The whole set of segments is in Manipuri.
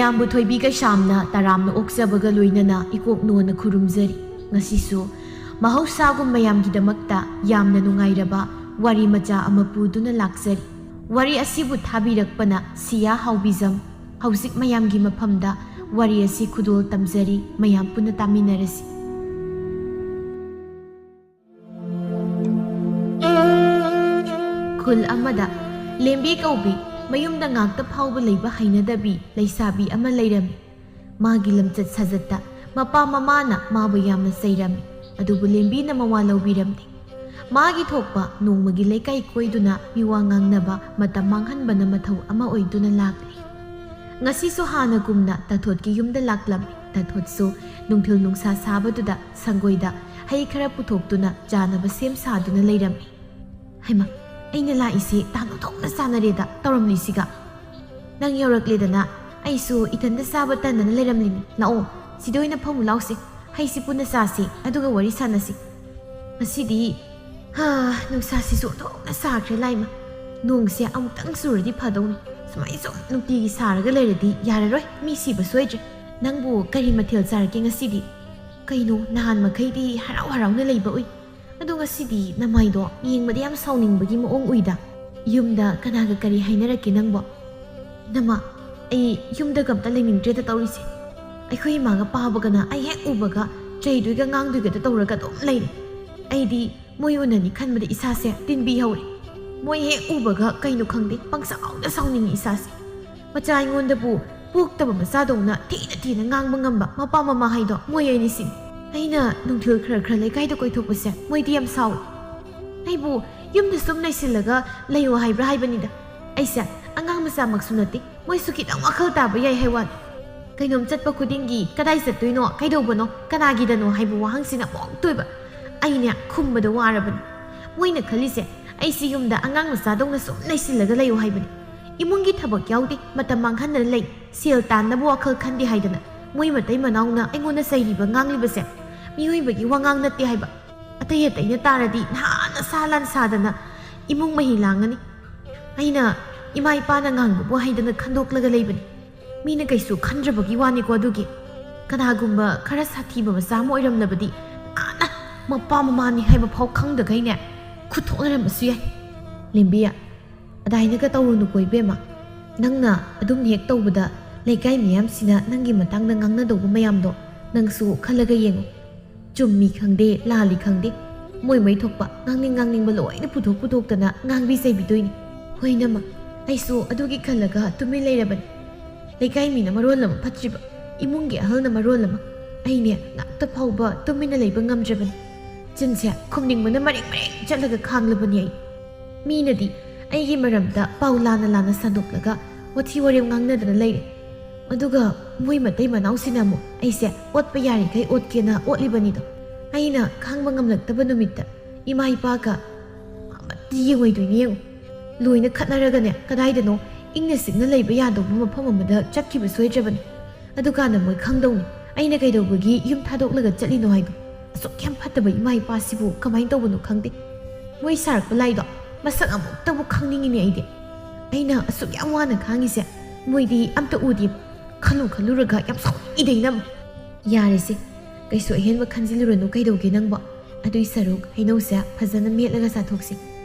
ꯃꯌꯥꯝꯕꯨ ꯊꯣꯏꯕꯤ ꯀꯩꯁꯥꯝꯅ ꯇꯔꯥꯝꯅ ꯑꯣꯛꯆꯕꯒ ꯂꯣꯏꯅꯅ ꯏꯀꯣꯛ ꯅꯣꯟꯅ ꯈꯨꯔꯨꯝꯖꯔꯤ꯫ ꯉꯁꯤꯁꯨ ꯃꯍꯧꯁꯥꯒꯨꯝ ꯃꯌꯥꯝꯒꯤꯗꯃꯛꯇ ꯌꯥꯝꯅ ꯅꯨꯡꯉꯥꯏꯔꯕ ꯋꯥꯔꯤ ꯃꯆꯥ ꯑꯃ ꯄꯨꯗꯨꯅ ꯂꯥꯛꯆꯔꯤ꯫ ꯋꯥꯔꯤ ꯑꯁꯤꯕꯨ ꯊꯥꯕꯤꯔꯛꯄꯅ ꯁꯤꯌꯥ ꯍꯥꯎꯕꯤꯖꯝ꯫ ꯍꯧꯖꯤꯛ ꯃꯌꯥꯝꯒꯤ ꯃꯐꯝꯗ ꯋꯥꯔꯤ ꯑꯁꯤ ꯈꯨꯗꯣꯜ ꯇꯝꯖꯔꯤ, ꯃꯌꯥꯝ ꯄꯨꯟꯅ ꯇꯥꯃꯤꯟꯅꯔꯁꯤ꯫ ꯈꯨꯜ ꯑꯃꯗ ꯂꯦꯝꯕꯤ ꯀꯧꯕꯤ ꯃꯌꯨꯝꯗ ꯉꯥꯛꯇ ꯐꯥꯎꯕ ꯂꯩꯕ ꯍꯩꯅꯗꯕꯤ ꯂꯩꯁꯥꯕꯤ ꯑꯃ ꯂꯩꯔꯝꯃꯤ꯫ ꯃꯥꯒꯤ ꯂꯝꯆꯠ ꯁꯥꯖꯠꯇ ꯃꯄꯥ ꯃꯃꯥꯅ ꯃꯥꯕꯨ ꯌꯥꯝꯅ ꯆꯩꯔꯝꯃꯤ, ꯑꯗꯨꯕꯨ ꯂꯦꯝꯕꯤꯅ ꯃꯋꯥ ꯂꯧꯕꯤꯔꯝꯗꯦ꯫ ꯃꯥꯒꯤ ꯊꯣꯛꯄ ꯅꯣꯡꯃꯒꯤ ꯂꯩꯀꯥꯏ ꯀꯣꯏꯗꯨꯅ ꯃꯤꯋꯥ ꯉꯥꯡꯅꯕ ꯃꯇꯝ ꯃꯥꯡꯍꯟꯕꯅ ꯃꯊꯧ ꯑꯃ ꯑꯣꯏꯗꯨꯅ ꯂꯥꯛꯂꯤ꯫ ꯉꯁꯤꯁꯨ ꯍꯥꯟꯅꯒꯨꯝꯅ ꯇꯥꯊꯣꯠꯀꯤ ꯌꯨꯝꯗ ꯂꯥꯛꯂꯝꯃꯤ꯫ ꯇꯥꯊꯣꯠꯁꯨ ꯅꯨꯡꯊꯤꯜ ꯅꯨꯡꯁꯥ ꯁꯥꯕꯗꯨꯗ ꯁꯪꯒꯣꯏꯗ ꯍꯩ ꯈꯔ ꯄꯨꯊꯣꯛꯇꯨꯅ ꯆꯥꯅꯕ ꯁꯦꯝ ꯁꯥꯗꯨꯅ ꯂꯩꯔꯝꯃꯤ꯫ ꯍꯩꯃ, ꯑꯩꯅ ꯂꯥꯛꯏꯁꯦ ꯇꯥꯅ ꯊꯣꯛꯅ ꯆꯥꯅꯔꯦꯗ ꯇꯧꯔꯝꯂꯤꯁꯤꯒ꯫ ꯅꯪ ꯌꯧꯔꯛꯂꯦꯗꯅ ꯑꯩꯁꯨ ꯏꯊꯟꯗ ꯆꯥꯕ ꯇꯟꯗꯅ ꯂꯩꯔꯝꯂꯤꯅꯤ꯫ ꯂꯥꯛꯑꯣ, ꯁꯤꯗ ꯑꯣꯏꯅ ꯐꯝꯃꯨ ꯂꯥꯎꯁꯤ, ꯍꯩꯁꯤ ꯄꯨꯟꯅ ꯆꯥꯁꯤ, ꯑꯗꯨꯒ ꯋꯥꯔꯤ ꯁꯥꯟꯅꯁꯤ꯫ ꯉꯁꯤꯗꯤ ꯅꯨꯡꯁꯥꯁꯤꯁꯨ ꯑꯣꯟꯊꯣꯛꯅ ꯁꯥꯈ꯭ꯔꯦ ꯂꯥꯏꯃ꯫ ꯅꯣꯡꯁꯦ ꯑꯃꯨꯛꯇꯪ ꯆꯨꯔꯗꯤ ꯐꯗꯧꯅꯤ꯫ ꯁꯨꯃꯥꯏꯅ ꯁꯨꯝ ꯅꯨꯡꯇꯤꯒꯤ ꯁꯥꯔꯒ ꯂꯩꯔꯗꯤ ꯌꯥꯔꯔꯣꯏ, ꯃꯤ ꯁꯤꯕ ꯁꯣꯏꯗ꯭ꯔꯦ꯫ ꯅꯪꯕꯨ ꯀꯔꯤ ꯃꯊꯦꯜ ꯆꯥꯔꯛꯀꯦ ꯉꯁꯤꯗꯤ? ꯀꯩꯅꯣ, ꯅꯍꯥꯟ ꯃꯈꯩꯗꯤ ꯍꯔꯥꯎ ꯍꯔꯥꯎꯅ ꯂꯩꯕ ꯎꯏ, ꯑꯗꯣ ꯉꯁꯤꯗꯤ ꯅꯃꯥꯏꯗꯣ ꯌꯦꯡꯕꯗ ꯌꯥꯝ ꯁꯥꯎꯅꯤꯡꯕꯒꯤ ꯃꯑꯣꯡ ꯎꯏꯗ꯫ ꯌꯨꯝꯗ ꯀꯅꯥꯒ ꯀꯔꯤ ꯍꯥꯏꯅꯔꯛꯀꯦ ꯅꯪꯕꯣ? ꯏꯅꯝꯃ, ꯑꯩ ꯌꯨꯝꯗꯒ ꯑꯝꯇ ꯂꯩꯅꯤꯡꯗ꯭ꯔꯦꯗ ꯇꯧꯔꯤꯁꯦ꯫ ꯑꯩꯈꯣꯏ ꯏꯃꯥꯒ ꯄꯥꯕꯒꯅ ꯑꯩ ꯍꯦꯛ ꯎꯕꯒ ꯆꯩꯗꯣꯏꯒ ꯉꯥꯡꯗꯣꯏꯒꯗ ꯇꯧꯔꯒ ꯑꯗꯨꯝ ꯂꯩꯔꯦ꯫ ꯑꯩꯗꯤ ꯃꯣꯏ ꯎꯅꯅꯤ ꯈꯟꯕꯗ ꯏꯁꯥꯁꯦ ꯇꯤꯟꯕꯤ ꯍꯧꯔꯦ꯫ ꯃꯣꯏ ꯍꯦꯛ ꯎꯕꯒ ꯀꯩꯅꯣ ꯈꯪꯗꯦ ꯄꯪꯁꯥꯎꯗ ꯁꯥꯎꯅꯤꯡꯉꯤ ꯏꯁꯥꯁꯦ꯫ ꯃꯆꯥ ꯑꯩꯉꯣꯟꯗꯕꯨ ꯄꯣꯛꯇꯕ ꯃꯆꯥꯗꯧꯅ ꯊꯤꯅ ꯊꯤꯅ ꯉꯥꯡꯕ ꯉꯝꯕ ꯃꯄꯥ ꯃꯃꯥ ꯍꯥꯏꯗꯣ ꯃꯣꯏ ꯑꯣꯏꯅꯤꯁꯤꯅꯤ꯫ ꯑꯩꯅ ꯅꯨꯡꯊꯤꯜ ꯈꯔ ꯈꯔ ꯂꯩꯀꯥꯏꯗ ꯀꯣꯏꯊꯣꯛꯄꯁꯦ ꯃꯣꯏꯗꯤ ꯌꯥꯝ ꯁꯥꯎꯏ꯫ ꯑꯩꯕꯨ ꯌꯨꯝꯗ ꯁꯨꯝ ꯂꯩꯁꯤꯜꯂꯒ ꯂꯩꯌꯣ ꯍꯥꯏꯕ꯭ꯔꯥ ꯍꯥꯏꯕꯅꯤꯗ꯫ ꯑꯩꯁꯦ ꯑꯉꯥꯡ ꯃꯆꯥꯃꯛꯁꯨ ꯅꯠꯇꯦ, ꯃꯣꯏꯁꯨ ꯈꯤꯇꯪ ꯋꯥꯈꯜ ꯇꯥꯕ ꯌꯥꯏ ꯍꯥꯏꯋꯥꯅꯤ꯫ ꯀꯩꯅꯣꯝ ꯆꯠꯄ ꯈꯨꯗꯤꯡꯒꯤ ꯀꯗꯥꯏ ꯆꯠꯇꯣꯏꯅꯣ, ꯀꯩꯗꯧꯕꯅꯣ, ꯀꯅꯥꯒꯤꯗꯅꯣ ꯍꯥꯏꯕ ꯋꯥꯍꯪꯁꯤꯅ ꯑꯃꯨꯛꯇꯣꯏꯕ꯫ ꯑꯩꯅꯦ ꯈꯨꯝꯕꯗ ꯋꯥꯔꯕꯅꯤ꯫ ꯃꯣꯏꯅ ꯈꯜꯂꯤꯁꯦ ꯑꯩꯁꯤ ꯌꯨꯝꯗ ꯑꯉꯥꯡ ꯃꯆꯥꯗꯧꯅ ꯁꯨꯝ ꯂꯩꯁꯤꯜꯂꯒ ꯂꯩꯌꯣ ꯍꯥꯏꯕꯅꯤ꯫ ꯏꯃꯨꯡꯒꯤ ꯊꯕꯛ ꯌꯥꯎꯗꯦ, ꯃꯇꯝ ꯃꯥꯡꯍꯟꯗꯅ ꯂꯩ, ꯁꯦꯜ ꯇꯥꯟꯅꯕ ꯋꯥꯈꯜ ꯈꯟꯗꯦ ꯍꯥꯏꯗꯅ ꯃꯣꯏ ꯃꯇꯩ ꯃꯅꯥꯎꯅ ꯑꯩꯉꯣꯟꯗ ꯆꯩꯔꯤꯕ ꯉꯥꯡꯂꯤꯕꯁꯦ ꯃꯤꯑꯣꯏꯕꯒꯤ ꯋꯥꯉꯥꯡ ꯅꯠꯇꯦ ꯍꯥꯏꯕ꯫ ꯑꯇꯩ ꯑꯇꯩꯅ ꯇꯥꯔꯗꯤ ꯅꯍꯥꯟꯅ ꯁꯥ ꯂꯥꯟ ꯁꯥꯗꯅ ꯏꯃꯨꯡ ꯃꯍꯤ ꯂꯥꯡꯉꯅꯤ꯫ ꯑꯩꯅ ꯏꯃꯥ ꯏꯄꯥꯅ ꯉꯥꯡꯕꯕꯨ ꯍꯩꯗꯅ ꯈꯟꯗꯣꯛꯂꯒ ꯂꯩꯕꯅꯤ꯫ ꯃꯤꯅ ꯀꯩꯁꯨ ꯈꯟꯗ꯭ꯔꯕꯒꯤ ꯋꯥꯅꯤꯀꯣ ꯑꯗꯨꯒꯤ꯫ ꯀꯅꯥꯒꯨꯝꯕ ꯈꯔ ꯁꯥꯊꯤꯕ ꯃꯆꯥ ꯑꯃ ꯑꯣꯏꯔꯝꯂꯕꯗꯤ ꯅꯍꯥꯟꯅ ꯃꯄꯥ ꯃꯃꯥꯅꯤ ꯍꯥꯏꯕ ꯐꯥꯎ ꯈꯪꯗꯈꯩꯅꯦ ꯈꯨꯠꯊꯣꯛꯅꯔꯝꯕꯁꯨ ꯌꯥꯏ꯫ ꯂꯦꯝꯕꯤ, ꯑꯗꯥꯏꯅꯒ ꯇꯧꯔꯨꯅꯨꯀꯣ ꯏꯕꯦꯝꯃ꯫ ꯅꯪꯅ ꯑꯗꯨꯝ ꯍꯦꯛ ꯇꯧꯕꯗ ꯂꯩꯀꯥꯏ ꯃꯤꯌꯥꯝꯁꯤꯅ ꯅꯪꯒꯤ ꯃꯇꯥꯡꯗ ꯉꯥꯡꯅꯗꯧꯕ ꯃꯌꯥꯝꯗꯣ ꯅꯪꯁꯨ ꯈꯜꯂꯒ ꯌꯦꯡꯉꯨ꯫ ꯆꯨꯝꯃꯤ ꯈꯪꯗꯦ, ꯂꯥꯜꯂꯤ ꯈꯪꯗꯦ, ꯃꯣꯏ ꯃꯩ ꯊꯣꯛꯄ ꯉꯥꯡꯅꯤꯡꯕ ꯂꯣꯏꯅ ꯄꯨꯊꯣꯛꯇꯅ ꯉꯥꯡꯕꯤ ꯆꯩꯕꯤꯗꯣꯏꯅꯤ꯫ ꯍꯣꯏ ꯅꯝꯃ, ꯑꯩꯁꯨ ꯑꯗꯨꯒꯤ ꯈꯜꯂꯒ ꯇꯨꯃꯤꯟ ꯂꯩꯔꯕꯅꯤ꯫ ꯂꯩꯀꯥꯏ ꯃꯤꯅ ꯃꯔꯣꯜ ꯑꯃ ꯐꯠꯇ꯭ꯔꯤꯕ, ꯏꯃꯨꯡꯒꯤ ꯑꯍꯜꯅ ꯃꯔꯣꯜ ꯑꯃ꯫ ꯑꯩꯅꯦ ꯉꯥꯛꯇ ꯐꯥꯎꯕ ꯇꯨꯃꯤꯟꯅ ꯂꯩꯕ ꯉꯝꯗ꯭ꯔꯕꯅꯤ꯫ ꯆꯤꯟꯁꯦ ꯈꯨꯝꯅꯤꯡꯕꯅ ꯃꯔꯦꯡ ꯆꯠꯂꯒ ꯈꯥꯡꯂꯕꯅꯤ ꯑꯩ꯫ ꯃꯤꯅꯗꯤ ꯑꯩꯒꯤ ꯃꯔꯝꯗ ꯄꯥꯎ ꯂꯥꯟꯅ ꯁꯟꯗꯣꯛꯂꯒ ꯋꯥꯊꯤ ꯋꯥꯔꯦꯝ ꯉꯥꯡꯅꯗꯅ ꯂꯩꯔꯦ꯫ ꯑꯗꯨꯒ ꯃꯣꯏ ꯃꯇꯩ ꯃꯅꯥꯎꯁꯤꯅ ꯑꯃꯨꯛ ꯑꯩꯁꯦ ꯑꯣꯠꯄ ꯌꯥꯔꯤꯈꯩ ꯑꯣꯠꯀꯦꯅ ꯑꯣꯠꯂꯤꯕꯅꯤꯗꯣ꯫ ꯑꯩꯅ ꯈꯥꯡꯕ ꯉꯝꯂꯛꯇꯕ ꯅꯨꯃꯤꯠꯇ ꯏꯃꯥ ꯏꯄꯥꯒ ꯑꯃꯠꯇ ꯌꯦꯡꯉꯣꯏꯗꯣꯏꯅꯤ ꯌꯦꯡꯉꯨ꯫ ꯂꯣꯏꯅ ꯈꯠꯅꯔꯒꯅꯦ ꯀꯗꯥꯏꯗꯅꯣ ꯏꯪꯅ ꯆꯤꯛꯅ ꯂꯩꯕ ꯌꯥꯗꯧꯕ ꯃꯐꯝ ꯑꯃꯗ ꯆꯠꯈꯤꯕ ꯁꯣꯏꯗ꯭ꯔꯕꯅꯤ꯫ ꯑꯗꯨꯀꯥꯟꯗ ꯃꯣꯏ ꯈꯪꯗꯧꯅꯤ ꯑꯩꯅ ꯀꯩꯗꯧꯕꯒꯤ ꯌꯨꯝ ꯊꯥꯗꯣꯛꯂꯒ ꯆꯠꯂꯤꯅꯣ ꯍꯥꯏꯗꯣ꯫ ꯑꯁꯨꯛ ꯌꯥꯝ ꯐꯠꯇꯕ ꯏꯃꯥ ꯏꯄꯥꯁꯤꯕꯨ ꯀꯃꯥꯏꯅ ꯇꯧꯕꯅꯣ ꯈꯪꯗꯦ꯫ ꯃꯣꯏ ꯁꯥꯔꯛꯄ ꯂꯥꯏꯗꯣ ꯃꯁꯛ ꯑꯃꯨꯛꯇꯕꯨ ꯈꯪꯅꯤꯡꯉꯤꯅꯦ ꯑꯩꯗꯤ꯫ ꯑꯩꯅ ꯑꯁꯨꯛ ꯌꯥꯝ ꯋꯥꯅ ꯈꯥꯡꯉꯤꯁꯦ ꯃꯣꯏꯗꯤ ꯑꯝꯇ ꯎꯗꯦꯕ꯫ ꯈꯜꯂꯨꯔꯒ ꯌꯥꯝ ꯁꯥꯎꯅꯤꯡꯉꯤꯗꯩꯅ꯫ ꯌꯥꯔꯦꯁꯦ, ꯀꯩꯁꯨ ꯑꯍꯦꯟꯕ ꯈꯟꯖꯤꯜꯂꯨꯔꯅꯨ ꯀꯩꯗꯧꯒꯦ ꯅꯪꯕꯣ꯫ ꯑꯗꯨꯏ ꯁꯔꯨꯛ ꯍꯩꯅꯧꯁꯦ ꯐꯖꯅ ꯃꯦꯠꯂꯒ ꯆꯥꯊꯣꯛꯁꯤ꯫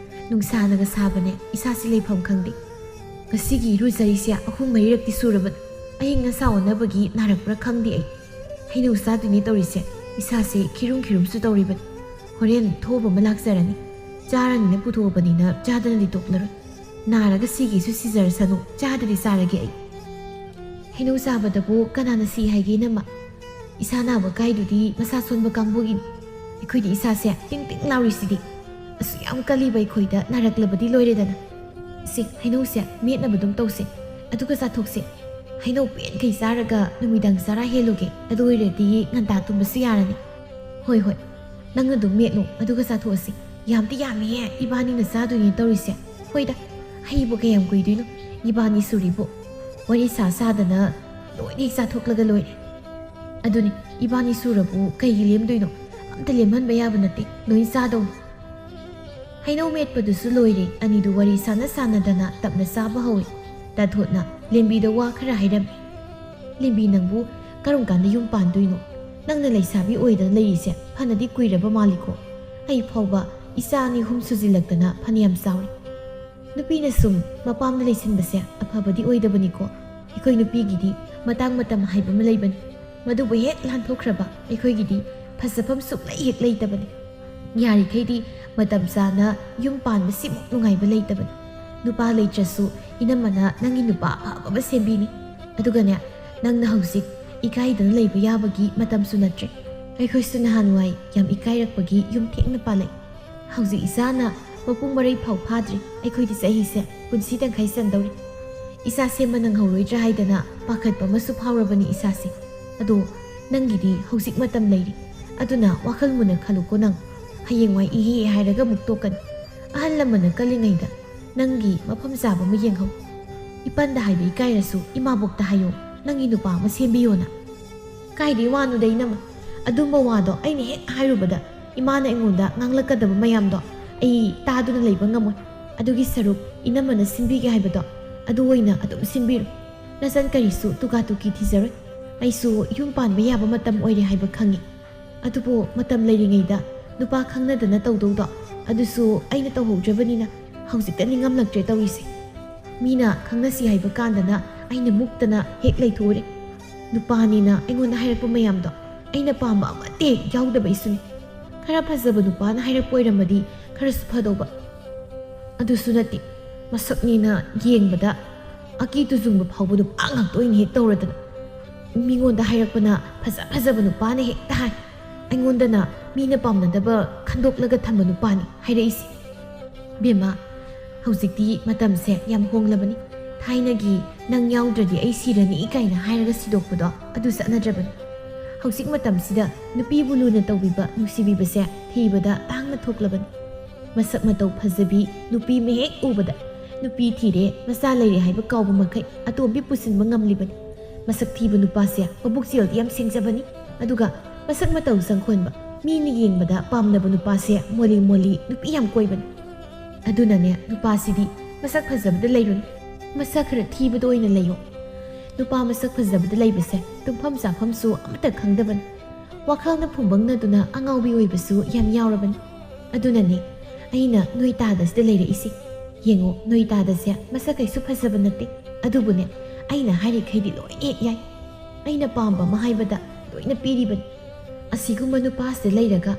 ꯅꯨꯡꯁꯥꯅꯒ ꯁꯥꯕꯅꯦ, ꯏꯁꯥꯁꯤ ꯂꯩꯐꯝ ꯈꯪꯗꯦ꯫ ꯉꯁꯤꯒꯤ ꯏꯔꯨꯖꯔꯤꯁꯦ 3-4ꯔꯛꯇꯤ ꯁꯨꯔꯕꯅꯤ꯫ ꯑꯏꯪ ꯑꯁꯥ ꯑꯣꯟꯅꯕꯒꯤ ꯅꯥꯔꯛꯄ꯭ꯔꯥ ꯈꯪꯗꯦ ꯑꯩ꯫ ꯍꯩꯅꯧ ꯆꯥꯗꯣꯏꯅꯦ ꯇꯧꯔꯤꯁꯦ, ꯏꯁꯥꯁꯦ ꯈꯤꯔꯨꯝꯁꯨ ꯇꯧꯔꯤꯕꯅꯤ꯫ ꯍꯣꯔꯦꯟ ꯊꯣꯕ ꯑꯃ ꯂꯥꯛꯆꯔꯅꯤ꯫ ꯆꯥꯔꯅꯤꯅ ꯄꯨꯊꯣꯛꯑꯕꯅꯤꯅ ꯆꯥꯗꯅꯗꯤ ꯇꯣꯛꯂꯔꯣꯏ꯫ ꯅꯥꯔꯒ ꯁꯤꯒꯦꯁꯨ ꯁꯤꯖꯔꯁꯅꯨ, ꯆꯥꯗꯗꯤ ꯆꯥꯔꯒꯦ ꯑꯩ꯫ ꯍꯩꯅꯧ ꯆꯥꯕꯗꯕꯨ ꯀꯅꯥꯅ ꯁꯤ ꯍꯥꯏꯒꯦ ꯅꯝꯃ? ꯏꯁꯥ ꯅꯥꯕ ꯀꯥꯏꯗꯨꯗꯤ ꯃꯁꯥ ꯁꯣꯟꯕ ꯀꯥꯡꯕꯨꯒꯤꯅꯤ꯫ ꯑꯩꯈꯣꯏꯗꯤ ꯏꯁꯥꯁꯦ ꯇꯤꯡ ꯂꯥꯎꯔꯤꯁꯤꯗꯤ꯫ ꯑꯁꯨꯛ ꯌꯥꯝ ꯀꯜꯂꯤꯕ ꯑꯩꯈꯣꯏꯗ ꯅꯥꯔꯛꯂꯕꯗꯤ ꯂꯣꯏꯔꯦꯗꯅ꯫ ꯁꯤ ꯍꯩꯅꯧꯁꯦ ꯃꯦꯠꯅꯕ ꯑꯗꯨꯝ ꯇꯧꯁꯦ, ꯑꯗꯨꯒ ꯆꯥꯊꯣꯛꯁꯦ꯫ ꯍꯩꯅꯧ ꯄꯦꯟꯈꯩ ꯆꯥꯔꯒ ꯅꯨꯃꯤꯗꯥꯡ ꯆꯔꯥ ꯍꯦꯜꯂꯨꯒꯦ, ꯑꯗꯨ ꯑꯣꯏꯔꯗꯤ ꯉꯟꯇꯥ ꯇꯨꯝꯕꯁꯨ ꯌꯥꯔꯅꯤ꯫ ꯍꯣꯏ, ꯅꯪ ꯑꯗꯨꯝ ꯃꯦꯠꯂꯨ, ꯑꯗꯨꯒ ꯆꯥꯊꯣꯛꯑꯁꯤ꯫ ꯌꯥꯝꯗꯤ ꯌꯥꯝꯃꯤꯍꯦ ꯏꯕꯥꯅꯤꯅ ꯆꯥꯗꯣꯏꯅꯦ ꯇꯧꯔꯤꯁꯦ꯫ ꯍꯣꯏꯗ, ꯍꯩꯕꯨ ꯀꯌꯥꯝ ꯀꯨꯏꯗꯣꯏꯅꯣ, ꯏꯕꯥꯅꯤ ꯁꯨꯔꯤꯕꯨ꯫ ꯋꯥꯔꯤ ꯁꯥꯗꯅ ꯂꯣꯏꯅ ꯍꯦꯛ ꯆꯥꯊꯣꯛꯂꯒ ꯂꯣꯏꯔꯦ꯫ ꯑꯗꯨꯅꯤ, ꯏꯕꯥꯅꯤ ꯁꯨꯔꯕꯨ ꯀꯩꯒꯤ ꯂꯦꯝꯗꯣꯏꯅꯣ? ꯑꯝꯇ ꯂꯦꯝꯍꯟꯕ ꯌꯥꯕ ꯅꯠꯇꯦ, ꯂꯣꯏ ꯆꯥꯗꯧꯅꯤ꯫ ꯍꯩꯅꯧ ꯃꯦꯠꯄꯗꯨꯁꯨ ꯂꯣꯏꯔꯦ꯫ ꯑꯅꯤꯗꯨ ꯋꯥꯔꯤ ꯁꯥꯟꯅꯗꯅ ꯇꯞꯅ ꯆꯥꯕ ꯍꯧꯏ꯫ ꯇꯥꯊꯣꯠꯅ ꯂꯦꯝꯕꯤꯗ ꯋꯥ ꯈꯔ ꯍꯥꯏꯔꯝꯃꯤ꯫ ꯂꯦꯝꯕꯤ ꯅꯪꯕꯨ ꯀꯔꯝ ꯀꯥꯟꯗ ꯌꯨꯝ ꯄꯥꯟꯗꯣꯏꯅꯣ? ꯅꯪꯅ ꯂꯩꯁꯥꯕꯤ ꯑꯣꯏꯗꯅ ꯂꯩꯔꯤꯁꯦ ꯐꯅꯗꯤ ꯀꯨꯏꯔꯕ ꯃꯥꯜꯂꯤꯀꯣ? ꯑꯩ ꯐꯥꯎꯕ ꯏꯆꯥ ꯑꯅꯤ ꯑꯍꯨꯝ ꯁꯨꯖꯤꯜꯂꯛꯇꯅ ꯐꯅꯌꯥꯝ ꯆꯥꯎꯔꯤ꯫ ꯅꯨꯄꯤꯅ ꯁꯨꯝ ꯃꯄꯥꯝꯗ ꯂꯩꯁꯤꯟꯕꯁꯦ ꯑꯐꯕꯗꯤ ꯑꯣꯏꯗꯕꯅꯤꯀꯣ꯫ ꯑꯩꯈꯣꯏ ꯅꯨꯄꯤꯒꯤꯗꯤ ꯃꯇꯥꯡ ꯃꯇꯝ ꯍꯥꯏꯕ ꯑꯃ ꯂꯩꯕꯅꯤ꯫ ꯃꯗꯨꯕꯨ ꯍꯦꯛ ꯂꯥꯟꯊꯣꯛꯈ꯭ꯔꯕ ꯑꯩꯈꯣꯏꯒꯤꯗꯤ ꯐꯖꯐꯝ ꯁꯨꯛꯂꯩ ꯍꯦꯛ ꯂꯩꯇꯕꯅꯤ꯫ ꯌꯥꯔꯤꯈꯩꯗꯤ ꯃꯇꯝ ꯆꯥꯅ ꯌꯨꯝ ꯄꯥꯟꯕ ꯁꯤꯃꯨꯛ ꯅꯨꯡꯉꯥꯏꯕ ꯂꯩꯇꯕꯅꯤ꯫ ꯅꯨꯄꯥ ꯂꯩꯇ꯭ꯔꯁꯨ ꯏꯅꯝꯃꯅ ꯅꯪꯒꯤ ꯅꯨꯄꯥ ꯑꯐꯕ ꯑꯃ ꯁꯦꯝꯕꯤꯅꯤ꯫ ꯑꯗꯨꯒꯅꯦ, ꯅꯪꯅ ꯍꯧꯖꯤꯛ ꯏꯀꯥꯏꯗꯅ ꯂꯩꯕ ꯌꯥꯕꯒꯤ ꯃꯇꯝꯁꯨ ꯅꯠꯇ꯭ꯔꯦ꯫ ꯑꯩꯈꯣꯏꯁꯨ ꯅꯍꯥꯟꯋꯥꯏ ꯌꯥꯝ ꯏꯀꯥꯏꯔꯛꯄꯒꯤ ꯌꯨꯝ ꯊꯦꯡꯅ ꯄꯥꯜꯂꯛꯏ꯫ ꯍꯧꯖꯤꯛ ꯏꯆꯥꯅ ꯃꯄꯨꯡ ꯃꯔꯩ ꯐꯥꯎ ꯐꯥꯗ꯭ꯔꯤ꯫ ꯑꯩꯈꯣꯏꯗꯤ ꯆꯍꯤꯁꯦ ꯄꯨꯟꯁꯤ ꯇꯪꯈꯥꯏ ꯆꯟꯗꯧꯔꯤ꯫ ꯏꯆꯥ ꯁꯦꯝꯕ ꯅꯪꯍꯧꯔꯣꯏꯗ꯭ꯔꯥ ꯍꯥꯏꯗꯅ ꯄꯥꯈꯠꯄ ꯑꯃꯁꯨ ꯐꯥꯎꯔꯕꯅꯤ ꯏꯁꯥꯁꯦ꯫ ꯑꯗꯣ ꯅꯪꯒꯤꯗꯤ ꯍꯧꯖꯤꯛ ꯃꯇꯝ ꯂꯩꯔꯤ꯫ ꯑꯗꯨꯅ ꯋꯥꯈꯜ ꯃꯨꯟꯅ ꯈꯜꯂꯨꯀꯣ ꯅꯪ꯫ ꯍꯌꯦꯡꯋꯥꯏ ꯏꯍꯦ ꯍꯥꯏꯔꯒ ꯑꯃꯨꯛ ꯇꯣꯛꯀꯅꯤ꯫ ꯑꯍꯜ ꯂꯃꯟꯅ ꯀꯜꯂꯤꯉꯩꯗ ꯅꯪꯒꯤ ꯃꯐꯝ ꯆꯥꯕ ꯑꯃ ꯌꯦꯡꯍꯧ꯫ ꯏꯄꯟꯗ ꯍꯥꯏꯕ ꯏꯀꯥꯏꯔꯁꯨ ꯏꯃꯥꯕꯣꯛꯇ ꯍꯥꯏꯌꯣ ꯅꯪꯒꯤ ꯅꯨꯄꯥ ꯑꯃ ꯁꯦꯝꯕꯤꯌꯣꯅ꯫ ꯀꯥꯏꯗꯩ ꯋꯥꯅꯣꯗ ꯏꯅꯝꯃ, ꯑꯗꯨꯝꯕ ꯋꯥꯗꯣ ꯑꯩꯅ ꯍꯦꯛ ꯍꯥꯏꯔꯨꯕꯗ ꯏꯃꯥꯅ ꯑꯩꯉꯣꯟꯗ ꯉꯥꯡꯂꯛꯀꯗꯕ ꯃꯌꯥꯝꯗꯣ ꯑꯩ ꯇꯥꯗꯨꯅ ꯂꯩꯕ ꯉꯝꯃꯣꯏ꯫ ꯑꯗꯨꯒꯤ ꯁꯔꯨꯛ ꯏꯅꯝꯃꯅ ꯁꯤꯟꯕꯤꯒꯦ ꯍꯥꯏꯕꯗꯣ ꯑꯗꯨ ꯑꯣꯏꯅ ꯑꯗꯨꯝ ꯁꯤꯟꯕꯤꯔꯣ꯫ ꯅꯆꯟ ꯀꯔꯤꯁꯨ ꯇꯨꯀꯥ ꯇꯨꯀꯤ ꯊꯤꯖꯔꯣꯏ꯫ ꯑꯩꯁꯨ ꯌꯨꯝ ꯄꯥꯟꯕ ꯌꯥꯕ ꯃꯇꯝ ꯑꯣꯏꯔꯦ ꯍꯥꯏꯕ ꯈꯪꯉꯤ꯫ ꯑꯗꯨꯕꯨ ꯃꯇꯝ ꯂꯩꯔꯤꯉꯩꯗ ꯅꯨꯄꯥ ꯈꯪꯅꯗꯅ ꯇꯧꯗꯧꯗꯣ ꯑꯗꯨꯁꯨ ꯑꯩꯅ ꯇꯧꯍꯧꯗ꯭ꯔꯕꯅꯤꯅ ꯍꯧꯖꯤꯛꯇ ꯅꯤꯡꯉꯝꯂꯛꯇ꯭ꯔꯦ ꯇꯧꯔꯤꯁꯦ꯫ ꯃꯤꯅ ꯈꯪꯅꯁꯤ ꯍꯥꯏꯕ ꯀꯥꯟꯗꯅ ꯑꯩꯅ ꯃꯨꯛꯇꯅ ꯍꯦꯛ ꯂꯩꯊꯣꯛꯎꯔꯦ꯫ ꯅꯨꯄꯥꯅꯤꯅ ꯑꯩꯉꯣꯟꯗ ꯍꯥꯏꯔꯛꯄ ꯃꯌꯥꯝꯗꯣ ꯑꯩꯅ ꯄꯥꯝꯕ ꯑꯃꯠꯇ ꯍꯦꯛ ꯌꯥꯎꯗꯕꯩꯁꯨꯅꯤ꯫ ꯈꯔ ꯐꯖꯕ ꯅꯨꯄꯥꯅ ꯍꯥꯏꯔꯛꯄ ꯑꯣꯏꯔꯝꯃꯗꯤ ꯈꯔꯁꯨ ꯐꯗꯧꯕ꯫ ꯑꯗꯨꯁꯨ ꯅꯠꯇꯦ, ꯃꯁꯛꯅꯤꯅ ꯌꯦꯡꯕꯗ ꯑꯀꯤ ꯇꯨꯖꯨꯡꯕ ꯐꯥꯎꯕ ꯅꯨꯄꯥ ꯉꯥꯛꯇ ꯑꯣꯏꯅ ꯍꯦꯛ ꯇꯧꯔꯗꯅ ꯃꯤꯉꯣꯟꯗ ꯍꯥꯏꯔꯛꯄꯅ ꯐꯖꯕ ꯅꯨꯄꯥꯅ ꯍꯦꯛꯇ ꯍꯥꯏ꯫ ꯑꯩꯉꯣꯟꯗꯅ ꯃꯤꯅ ꯄꯥꯝꯅꯗꯕ ꯈꯟꯗꯣꯛꯂꯒ ꯊꯝꯕ ꯅꯨꯄꯥꯅꯤ ꯍꯥꯏꯔꯛꯏꯁꯤ꯫ ꯕꯦꯝꯃ, ꯍꯧꯖꯤꯛꯇꯤ ꯃꯇꯝꯁꯦ ꯌꯥꯝ ꯍꯣꯡꯂꯕꯅꯤ꯫ ꯊꯥꯏꯅꯒꯤ ꯅꯪ ꯌꯥꯎꯗ꯭ꯔꯗꯤ ꯑꯩ ꯁꯤꯔꯅꯤ ꯀꯥꯏꯅ ꯍꯥꯏꯔꯒ ꯁꯤꯗꯣꯛꯄꯗꯣ ꯑꯗꯨ ꯆꯠꯅꯗ꯭ꯔꯕꯅꯤ꯫ ꯍꯧꯖꯤꯛ ꯃꯇꯝꯁꯤꯗ ꯅꯨꯄꯤꯕꯨ ꯂꯨꯅ ꯇꯧꯕꯤꯕ ꯅꯨꯡꯁꯤꯕꯤꯕꯁꯦ ꯊꯤꯕꯗ ꯇꯥꯡꯅ ꯊꯣꯛꯂꯕꯅꯤ꯫ ꯃꯁꯛ ꯃꯇꯧ ꯐꯖꯕꯤ ꯅꯨꯄꯤ ꯑꯃ ꯍꯦꯛ ꯎꯕꯗ ꯅꯨꯄꯤ ꯊꯤꯔꯦ ꯃꯆꯥ ꯂꯩꯔꯦ ꯍꯥꯏꯕ ꯀꯥꯎꯕ ꯃꯈꯩ ꯑꯇꯣꯝꯕꯤ ꯄꯨꯁꯤꯟꯕ ꯉꯝꯂꯤꯕꯅꯤ꯫ ꯃꯁꯛ ꯊꯤꯕ ꯅꯨꯄꯥꯁꯦ ꯃꯕꯨꯛꯆꯦꯜꯗꯤ ꯌꯥꯝ ꯁꯦꯡꯖꯕꯅꯤ꯫ ꯑꯗꯨꯒ ꯃꯁꯛ ꯃꯇꯧ ꯆꯪꯈꯣꯟꯕ, ꯃꯤꯅ ꯌꯦꯡꯕꯗ ꯄꯥꯝꯅꯕ ꯅꯨꯄꯥꯁꯦ ꯃꯣꯂꯤ ꯃꯣꯂꯤ ꯅꯨꯄꯤ ꯌꯥꯝ ꯀꯣꯏꯕꯅꯤ꯫ ꯑꯗꯨꯅꯅꯦ ꯅꯨꯄꯥꯁꯤꯗꯤ ꯃꯁꯛ ꯐꯖꯕꯗ ꯂꯩꯔꯨꯅꯨ, ꯃꯁꯛ ꯈꯔ ꯊꯤꯕꯗ ꯑꯣꯏꯅ ꯂꯩꯌꯣ꯫ ꯅꯨꯄꯥ ꯃꯁꯛ ꯐꯖꯕꯗ ꯂꯩꯕꯁꯦ ꯇꯨꯝꯐꯝ ꯆꯥꯐꯝꯁꯨ ꯑꯃꯠꯇ ꯈꯪꯗꯕꯅꯤ꯫ ꯋꯥꯈꯜꯅ ꯐꯨꯡꯕꯪꯅꯗꯨꯅ ꯑꯉꯥꯎꯕꯤ ꯑꯣꯏꯕꯁꯨ ꯌꯥꯝ ꯌꯥꯎꯔꯕꯅꯤ꯫ ꯑꯗꯨꯅꯅꯦ ꯑꯩꯅ ꯅꯣꯏ ꯇꯥꯗꯁꯤꯗ ꯂꯩꯔꯛꯏꯁꯤ꯫ ꯌꯦꯡꯉꯣ, ꯅꯣꯏ ꯇꯥꯗꯁꯦ ꯃꯁꯛ ꯀꯩꯁꯨ ꯐꯖꯕ ꯅꯠꯇꯦ꯫ ꯑꯗꯨꯕꯨꯅꯦ ꯑꯩꯅ ꯍꯥꯏꯔꯤꯈꯩꯗꯤ ꯂꯣꯏ ꯍꯦꯛ ꯌꯥꯏ꯫ ꯑꯩꯅ ꯄꯥꯝꯕ ꯑꯃ ꯍꯥꯏꯕꯗ ꯂꯣꯏꯅ ꯄꯤꯔꯤꯕꯅꯤ꯫ ꯑꯁꯤꯒꯨꯝꯕ ꯅꯨꯄꯥꯁꯤꯗ ꯂꯩꯔꯒ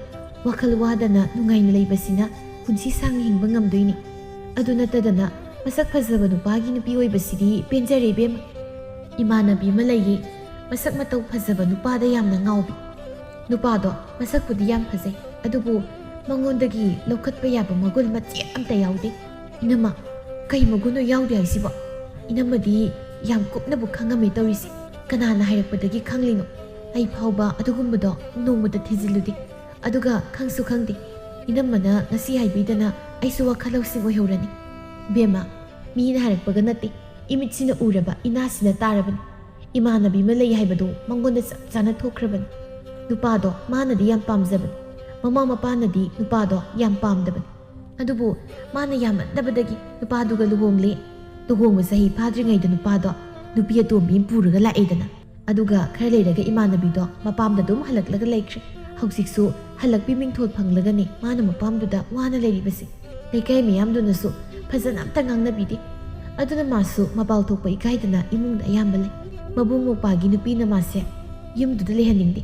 ꯋꯥꯈꯜ ꯋꯥꯗꯅ ꯅꯨꯡꯉꯥꯏꯅ ꯂꯩꯕꯁꯤꯅ ꯄꯨꯟꯁꯤ ꯁꯥꯡꯅ ꯍꯤꯡꯕ ꯉꯝꯗꯣꯏꯅꯤ꯫ ꯑꯗꯨ ꯅꯠꯇꯗꯅ ꯃꯁꯛ ꯐꯖꯕ ꯅꯨꯄꯥꯒꯤ ꯅꯨꯄꯤ ꯑꯣꯏꯕꯁꯤꯗꯤ ꯄꯦꯟꯖꯔꯦ ꯏꯕꯦꯝꯃ꯫ ꯏꯃꯥꯟꯅꯕꯤ ꯑꯃ ꯂꯩꯌꯦ, ꯃꯁꯛ ꯃꯇꯧ ꯐꯖꯕ ꯅꯨꯄꯥꯗ ꯌꯥꯝꯅ ꯉꯥꯎꯕꯤ꯫ ꯅꯨꯄꯥꯗꯣ ꯃꯁꯛꯄꯨꯗꯤ ꯌꯥꯝ ꯐꯖꯩ, ꯑꯗꯨꯕꯨ ꯃꯉꯣꯟꯗꯒꯤ ꯂꯧꯈꯠꯄ ꯌꯥꯕ ꯃꯒꯨꯟ ꯃꯆꯦꯠ ꯑꯝꯇ ꯌꯥꯎꯗꯦ꯫ ꯏꯅꯝꯃ, ꯀꯩ ꯃꯒꯨꯟꯅꯣ ꯌꯥꯎꯗꯦ ꯍꯥꯏꯁꯤꯕꯣ? ꯏꯅꯝꯃꯗꯤ ꯌꯥꯝ ꯀꯨꯞꯅꯕꯨ ꯈꯪꯉꯝꯃꯦ ꯇꯧꯔꯤꯁꯤ꯫ ꯀꯅꯥꯅ ꯍꯥꯏꯔꯛꯄꯗꯒꯤ ꯈꯪꯂꯤꯅꯣ? ꯑꯩ ꯐꯥꯎꯕ ꯑꯗꯨꯒꯨꯝꯕꯗꯣ ꯅꯣꯡꯃꯗ ꯊꯤꯖꯤꯜꯂꯨꯗꯦ, ꯑꯗꯨꯒ ꯈꯪꯁꯨ ꯈꯪꯗꯦ꯫ ꯏꯅꯝꯃꯅ ꯉꯁꯤ ꯍꯥꯏꯕꯤꯗꯅ ꯑꯩꯁꯨ ꯋꯥꯈꯜ ꯂꯧꯁꯤꯡ ꯑꯣꯏꯍꯧꯔꯅꯤ꯫ ꯕꯦꯝꯃ, ꯃꯤꯅ ꯍꯥꯏꯔꯛꯄꯒ ꯅꯠꯇꯦ, ꯏꯃꯤꯠꯁꯤꯅ ꯎꯔꯕ ꯏꯅꯥꯁꯤꯅ ꯇꯥꯔꯕꯅꯤ꯫ ꯏꯃꯥꯟꯅꯕꯤ ꯑꯃ ꯂꯩ ꯍꯥꯏꯕꯗꯣ ꯃꯉꯣꯟꯗ ꯆꯞ ꯆꯥꯅ ꯊꯣꯛꯈ꯭ꯔꯕꯅꯤ꯫ ꯅꯨꯄꯥꯗꯣ ꯃꯥꯅꯗꯤ ꯌꯥꯝ ꯄꯥꯝꯖꯕꯅꯤ, ꯃꯃꯥ ꯃꯄꯥꯅꯗꯤ ꯅꯨꯄꯥꯗꯣ ꯌꯥം ꯄꯥꯝꯗꯕꯅꯤ꯫ ꯑꯗꯨꯕꯨ ꯃꯥꯅ ꯌꯥꯝꯃꯟꯗꯕꯗꯒꯤ ꯅꯨꯄꯥꯗꯨꯒ ꯂꯨꯍꯣꯡꯂꯦ꯫ ꯂꯨꯍꯣꯡꯕ ꯆꯍꯤ ꯐꯥꯗ꯭ꯔꯤꯉꯩꯗ ꯅꯨꯄꯥꯗꯣ ꯅꯨꯄꯤ ꯑꯇꯣꯝꯕꯤ ꯑꯃ ꯄꯨꯔꯒ ꯂꯥꯛꯑꯦꯗꯅ꯫ ꯑꯗꯨꯒ ꯈꯔ ꯂꯩꯔꯒ ꯏꯃꯥꯟꯅꯕꯤꯗꯣ ꯃꯄꯥꯝꯗ ꯑꯗꯨꯝ ꯍꯜꯂꯛꯂꯒ ꯂꯩꯈ꯭ꯔꯦ꯫ ꯍꯧꯖꯤꯛꯁꯨ ꯍꯜꯂꯛꯄꯤ ꯃꯤꯡꯊꯣꯜ ꯐꯪꯂꯒꯅꯤ ꯃꯥꯅ ꯃꯄꯥꯝꯗꯨꯗ ꯋꯥꯅ ꯂꯩꯔꯤꯕꯁꯦ꯫ ꯂꯩꯀꯥꯏ ꯃꯌꯥꯝꯗꯨꯅꯁꯨ ꯐꯖꯅ ꯑꯝꯇ ꯉꯥꯡꯅꯕꯤꯗꯦ꯫ ꯑꯗꯨꯅ 마ꯁꯨ ꯃꯄꯥꯜ ꯊꯣꯛꯄ ꯏꯀꯥꯏꯗꯅ ꯏꯃꯨꯡꯗ ꯑꯌꯥꯝꯕ ꯂꯩ꯫ ꯃꯕꯨꯡ ꯃꯧꯄꯥꯒꯤ ꯅꯨꯄꯤꯅ 마ꯁꯦ ꯌꯨꯝꯗꯨꯗ ꯂꯩꯍꯟꯅꯤꯡꯗꯦ꯫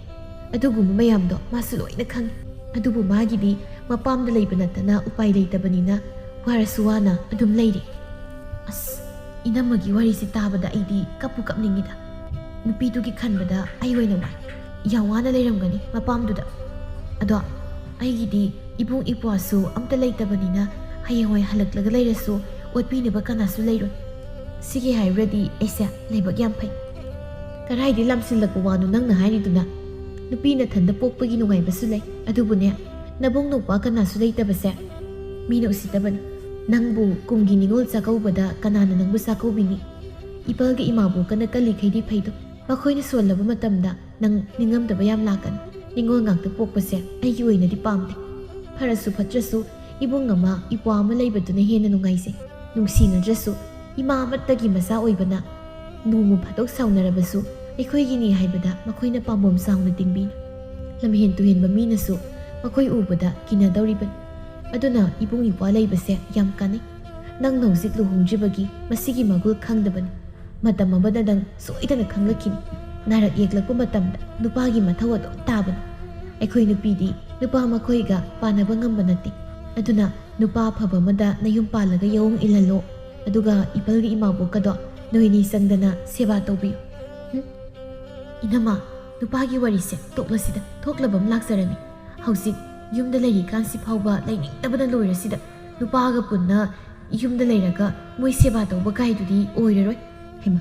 ꯑꯗꯨꯒꯨꯝꯕ ꯃꯌꯥꯝꯗꯣ 마ꯁꯨ ꯂꯣꯏꯅ ꯈꯪꯉꯤ꯫ ꯑꯗꯨꯕꯨ ꯃꯥꯒꯤꯗꯤ ꯃꯄꯥꯝꯗ ꯂꯩꯕ ꯅꯠꯇꯅ ꯎꯄꯥꯏ ꯂꯩꯇꯕꯅꯤꯅ ꯋꯥꯔꯁꯨ ꯋꯥꯅ ꯑꯗꯨꯝ ꯂꯩꯔꯤ꯫ ꯑꯁ, ꯏꯅꯝꯃꯒꯤ ꯋꯥꯔꯤꯁꯤ ꯇꯥꯕꯗ ꯑꯩꯗꯤ ꯀꯞꯄꯨ ꯀꯞꯅꯤꯡꯉꯤꯗ꯫ ꯅꯨꯄꯤꯗꯨꯒꯤ ꯈꯟꯕꯗ ꯑꯩ ꯑꯣꯏꯅ ꯋꯥꯏ꯫ ꯌꯥꯝ ꯋꯥꯅ ꯂꯩꯔꯝꯒꯅꯤ ꯃꯄꯥꯝꯗꯨꯗ꯫ ꯑꯗꯣ ꯑꯩꯒꯤꯗꯤ ꯏꯕꯨꯡ ꯏꯄ꯭ꯋꯥꯁꯨ ꯑꯝꯇ ꯂꯩꯇꯕꯅꯤꯅ ꯍꯌꯦꯡꯋꯥꯏ ꯍꯜꯂꯛꯂꯒ ꯂꯩꯔꯁꯨ ꯑꯣꯠꯄꯤꯅꯕ ꯀꯅꯥꯁꯨ ꯂꯩꯔꯣꯏ꯫ ꯁꯤꯒꯤ ꯍꯥꯏꯔꯨꯔꯗꯤ ꯑꯩꯁꯦ ꯂꯥꯏꯕꯛ ꯌꯥꯝ ꯐꯩ꯫ ꯀꯔꯥꯏꯗꯩ ꯂꯥꯝꯁꯤꯜꯂꯛꯄ ꯋꯥꯅꯣ ꯅꯪꯅ ꯍꯥꯏꯔꯤꯗꯨꯅ? ꯅꯨꯄꯤꯅ ꯊꯟꯗ ꯄꯣꯛꯄꯒꯤ ꯅꯨꯡꯉꯥꯏꯕꯁꯨ ꯂꯩ, ꯑꯗꯨꯕꯨꯅꯦ ꯅꯕꯨꯡ ꯅꯧꯄꯥ ꯀꯅꯥꯁꯨ ꯂꯩꯇꯕꯁꯦ ꯃꯤꯅ ꯎꯁꯤꯠꯇꯕꯅꯤ꯫ ꯅꯪꯕꯨ ꯀꯨꯝꯒꯤ ꯅꯤꯉꯣꯜ ꯆꯥꯛꯀꯧꯕꯗ ꯀꯅꯥꯅ ꯅꯪꯕꯨ ꯆꯥꯛꯀꯧꯕꯤꯅꯤ? ꯏꯄꯥꯒ ꯏꯃꯥꯕꯣꯛꯀꯅ ꯀꯜꯂꯤꯈꯩꯗꯤ ꯐꯩꯗꯣ꯫ ꯃꯈꯣꯏꯅ ꯁꯣꯜꯂꯕ ꯃꯇꯝꯗ ꯅꯪ ꯅꯤꯡꯉꯝꯗꯕ ꯌꯥꯝ ꯂꯥꯛꯀꯅꯤ꯫ ꯅꯤꯉꯣꯜ ꯉꯥꯛꯇ ꯄꯣꯛꯄꯁꯦ ꯑꯩꯒꯤ ꯑꯣꯏꯅꯗꯤ ꯄꯥꯝꯗꯦ꯫ ꯐꯔꯁꯨ ꯐꯠꯇ꯭ꯔꯁꯨ ꯏꯕꯨꯡ ꯑꯃ ꯏꯄ꯭ꯋꯥ ꯑꯃ ꯂꯩꯕꯗꯨꯅ ꯍꯦꯟꯅ ꯅꯨꯡꯉꯥꯏꯖꯩ꯫ ꯅꯨꯡꯁꯤꯅꯗ꯭ꯔꯁꯨ ꯏꯃꯥ ꯑꯃꯠꯇꯒꯤ ꯃꯆꯥ ꯑꯣꯏꯕꯅ ꯅꯣꯡꯃ ꯐꯥꯗꯣꯛ ꯁꯥꯎꯅꯔꯕꯁꯨ ꯑꯩꯈꯣꯏꯒꯤꯅꯤ ꯍꯥꯏꯕꯗ ꯃꯈꯣꯏꯅ ꯄꯥꯝꯕꯣꯝ ꯆꯥꯎꯅ ꯇꯤꯡꯕꯤꯅꯤ꯫ ꯂꯝꯍꯦꯟ ꯇꯨꯍꯦꯟꯕ ꯃꯤꯅꯁꯨ ꯃꯈꯣꯏ ꯎꯕꯗ ꯀꯤꯅꯗꯧꯔꯤꯕꯅꯤ꯫ ꯑꯗꯨꯅ ꯏꯕꯨꯡ ꯏꯄ꯭ꯋꯥ ꯂꯩꯕꯁꯦ ꯌꯥꯝ ꯀꯥꯟꯅꯩ꯫ ꯅꯪꯅ ꯍꯧꯖꯤꯛ ꯂꯨꯍꯣꯡꯗ꯭ꯔꯤꯕꯒꯤ ꯃꯁꯤꯒꯤ ꯃꯒꯨꯟ ꯈꯪꯗꯕꯅꯤ꯫ ꯃꯇꯝ ꯑꯃꯗ ꯅꯪ ꯁꯣꯏꯗꯅ ꯈꯪꯂꯛꯈꯤꯅꯤ꯫ ꯅꯥꯔꯛ ꯌꯦꯛꯂꯛꯄ ꯃꯇꯝꯗ ꯅꯨꯄꯥꯒꯤ ꯃꯊꯧ ꯑꯗꯨꯝ ꯇꯥꯕꯅꯤ꯫ ꯑꯩꯈꯣꯏ ꯅꯨꯄꯤꯗꯤ ꯅꯨꯄꯥ ꯃꯈꯣꯏꯒ ꯄꯥꯟꯅꯕ ꯉꯝꯕ ꯅꯠꯇꯦ꯫ ꯑꯗꯨꯅ ꯅꯨꯄꯥ ꯑꯐꯕ ꯑꯃꯗ ꯅꯌꯨꯝ ꯄꯥꯜꯂꯒ ꯌꯥꯑꯣꯡ ꯏꯜꯍꯜꯂꯣ꯫ ꯑꯗꯨꯒ ꯏꯄꯜꯒꯤ ꯏꯃꯥꯕꯣꯛꯀꯗꯣ ꯅꯣꯏꯅꯤ ꯆꯪꯗꯅ ꯁꯦꯕꯥ ꯇꯧꯕꯤꯌꯨ꯫ ꯏꯅꯝꯃ, ꯅꯨꯄꯥꯒꯤ ꯋꯥꯔꯤꯁꯦ ꯇꯣꯛꯂꯁꯤꯗ, ꯊꯣꯛꯂꯕ ꯑꯃ ꯂꯥꯛꯆꯔꯅꯤ꯫ ꯍꯧꯖꯤꯛ ꯌꯨꯝꯗ ꯂꯩꯔꯤꯀꯥꯟꯁꯤ ꯐꯥꯎꯕ ꯂꯩꯅꯤꯡꯗꯕꯅ ꯂꯣꯏꯔꯁꯤꯗ ꯅꯨꯄꯥꯒ ꯄꯨꯟꯅ ꯌꯨꯝꯗ ꯂꯩꯔꯒ ꯃꯣꯏ ꯁꯦꯕा ꯇꯧꯕ ꯀꯥꯏꯗꯨꯗꯤ ꯑꯣꯏꯔꯔꯣꯏ꯫ ꯍꯩꯃ,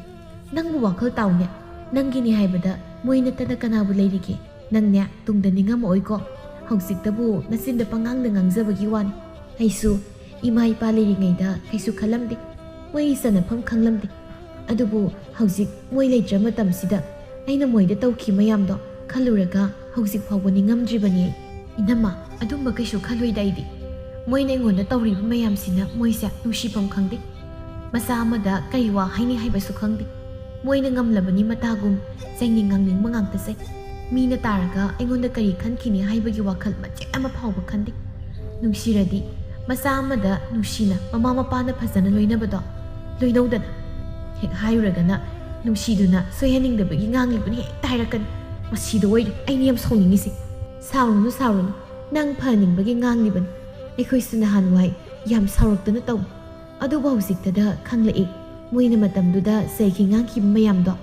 ꯅꯪꯕꯨ ꯋꯥꯈꯜ ꯇꯥꯎꯅꯦ꯫ ꯅꯪꯒꯤꯅꯤ ꯍꯥꯏꯕꯗ ꯃꯣꯏ ꯅꯠꯇꯅ ꯀꯅꯥꯕꯨ ꯂꯩꯔꯤꯒꯦ? ꯅꯪꯅꯦ ꯇꯨꯡꯗ ꯅꯤꯡꯉꯝꯃꯛꯑꯣꯏꯀꯣ꯫ ꯍꯧꯖꯤꯛꯇꯕꯨ ꯅꯆꯤꯟꯗ ꯄꯉꯥꯡꯗ ꯉꯥꯡꯖꯕꯒꯤ ꯋꯥꯅꯤ꯫ ꯑꯩꯁꯨ ꯏꯃꯥ ꯏꯄꯥ ꯂꯩꯔꯤꯉꯩꯗ ꯀꯩꯁꯨ ꯈꯜꯂꯝꯗꯦ꯫ ꯃꯣꯏ ꯆꯟꯅꯐꯝ ꯈꯪꯂꯝꯗꯦ꯫ ꯑꯗꯨꯕꯨ ꯍꯧꯖꯤꯛ ꯃꯣꯏ ꯂꯩꯇ꯭ꯔ ꯃꯇꯝꯁꯤꯗ ꯑꯩꯅ ꯃꯣꯏꯗ ꯇꯧꯈꯤ ꯃꯌꯥꯝꯗꯣ ꯈꯜꯂꯨꯔꯒ ꯍꯧꯖꯤꯛ ꯐꯥꯎꯕ ꯅꯤꯡꯉꯝꯗ꯭ꯔꯤꯕꯅꯤ ꯑꯩ꯫ ꯏꯅꯝꯃ, ꯑꯗꯨꯝꯕ ꯀꯩꯁꯨ ꯈꯜꯂꯣꯏꯗ ꯑꯩꯗꯤ꯫ ꯃꯣꯏꯅ ꯑꯩꯉꯣꯟꯗ ꯇꯧꯔꯤꯕ ꯃꯌꯥꯝꯁꯤꯅ ꯃꯣꯏꯁꯦ ꯅꯨꯡꯁꯤꯐꯝ ꯈꯪꯗꯦ꯫ ꯃꯆꯥ ꯑꯃꯗ ꯀꯔꯤ ꯋꯥ ꯍꯥꯏꯅꯤ ꯍꯥꯏꯕꯁꯨ ꯈꯪꯗꯦ꯫ ꯃꯣꯏꯅ ꯉꯝꯂꯕꯅꯤ ꯃꯇꯥꯒꯨꯝ ꯆꯩꯅꯤꯡ ꯉꯥꯡꯅꯤꯡꯕ ꯉꯥꯛꯇ ꯆꯩ꯫ ꯃꯤꯅ ꯇꯥꯔꯒ ꯑꯩꯉꯣꯟꯗ ꯀꯔꯤ ꯈꯟꯈꯤꯅꯤ ꯍꯥꯏꯕꯒꯤ ꯋꯥꯈꯜ ꯃꯆꯦꯠ ꯑꯃ ꯐꯥꯎꯕ ꯈꯟꯗꯦ꯫ ꯅꯨꯡꯁꯤꯔꯗꯤ ꯃꯆꯥ ꯑꯃꯗ ꯅꯨꯡꯁꯤꯅ ꯃꯃꯥ ꯃꯄꯥꯅ ꯐꯖꯅ ꯂꯣꯏꯅꯕꯗꯣ ꯂꯣꯏꯅꯧꯗꯅ꯫ ꯍꯦꯛ ꯍꯥꯏꯔꯨꯔꯒꯅ ꯅꯨꯡꯁꯤꯗꯨꯅ ꯁꯣꯏꯍꯟꯅꯤꯡꯗꯕꯒꯤ ꯉꯥꯡꯂꯤꯕꯅꯤ ꯍꯦꯛꯇ ꯍꯥꯏꯔꯛꯀꯅꯤ꯫ ꯃꯁꯤꯗ ꯑꯣꯏꯔꯦ ꯑꯩꯅ ꯌꯥꯝ ꯁꯥꯎꯅꯤꯡꯉꯤꯁꯦ꯫ ꯁꯥꯎꯔꯨꯅꯨ ꯁꯥꯎꯔꯨꯅꯨ, ꯅꯪ ꯐꯍꯟꯅꯤꯡꯕꯒꯤ ꯉꯥꯡꯂꯤꯕꯅꯤ꯫ ꯑꯩꯈꯣꯏꯁꯨ ꯅꯍꯥꯟꯋꯥꯏ ꯌꯥꯝ ꯁꯥꯎꯔꯛꯇꯅ ꯇꯧꯏ꯫ ꯑꯗꯨꯕꯨ ꯍꯧꯖꯤꯛꯇꯗ ꯈꯪꯂꯛꯏ ꯃꯣꯏꯅ ꯃꯇꯝꯗꯨꯗ ꯆꯩꯈꯤ ꯉꯥꯡꯈꯤꯕ ꯃꯌꯥꯝꯗꯣ꯫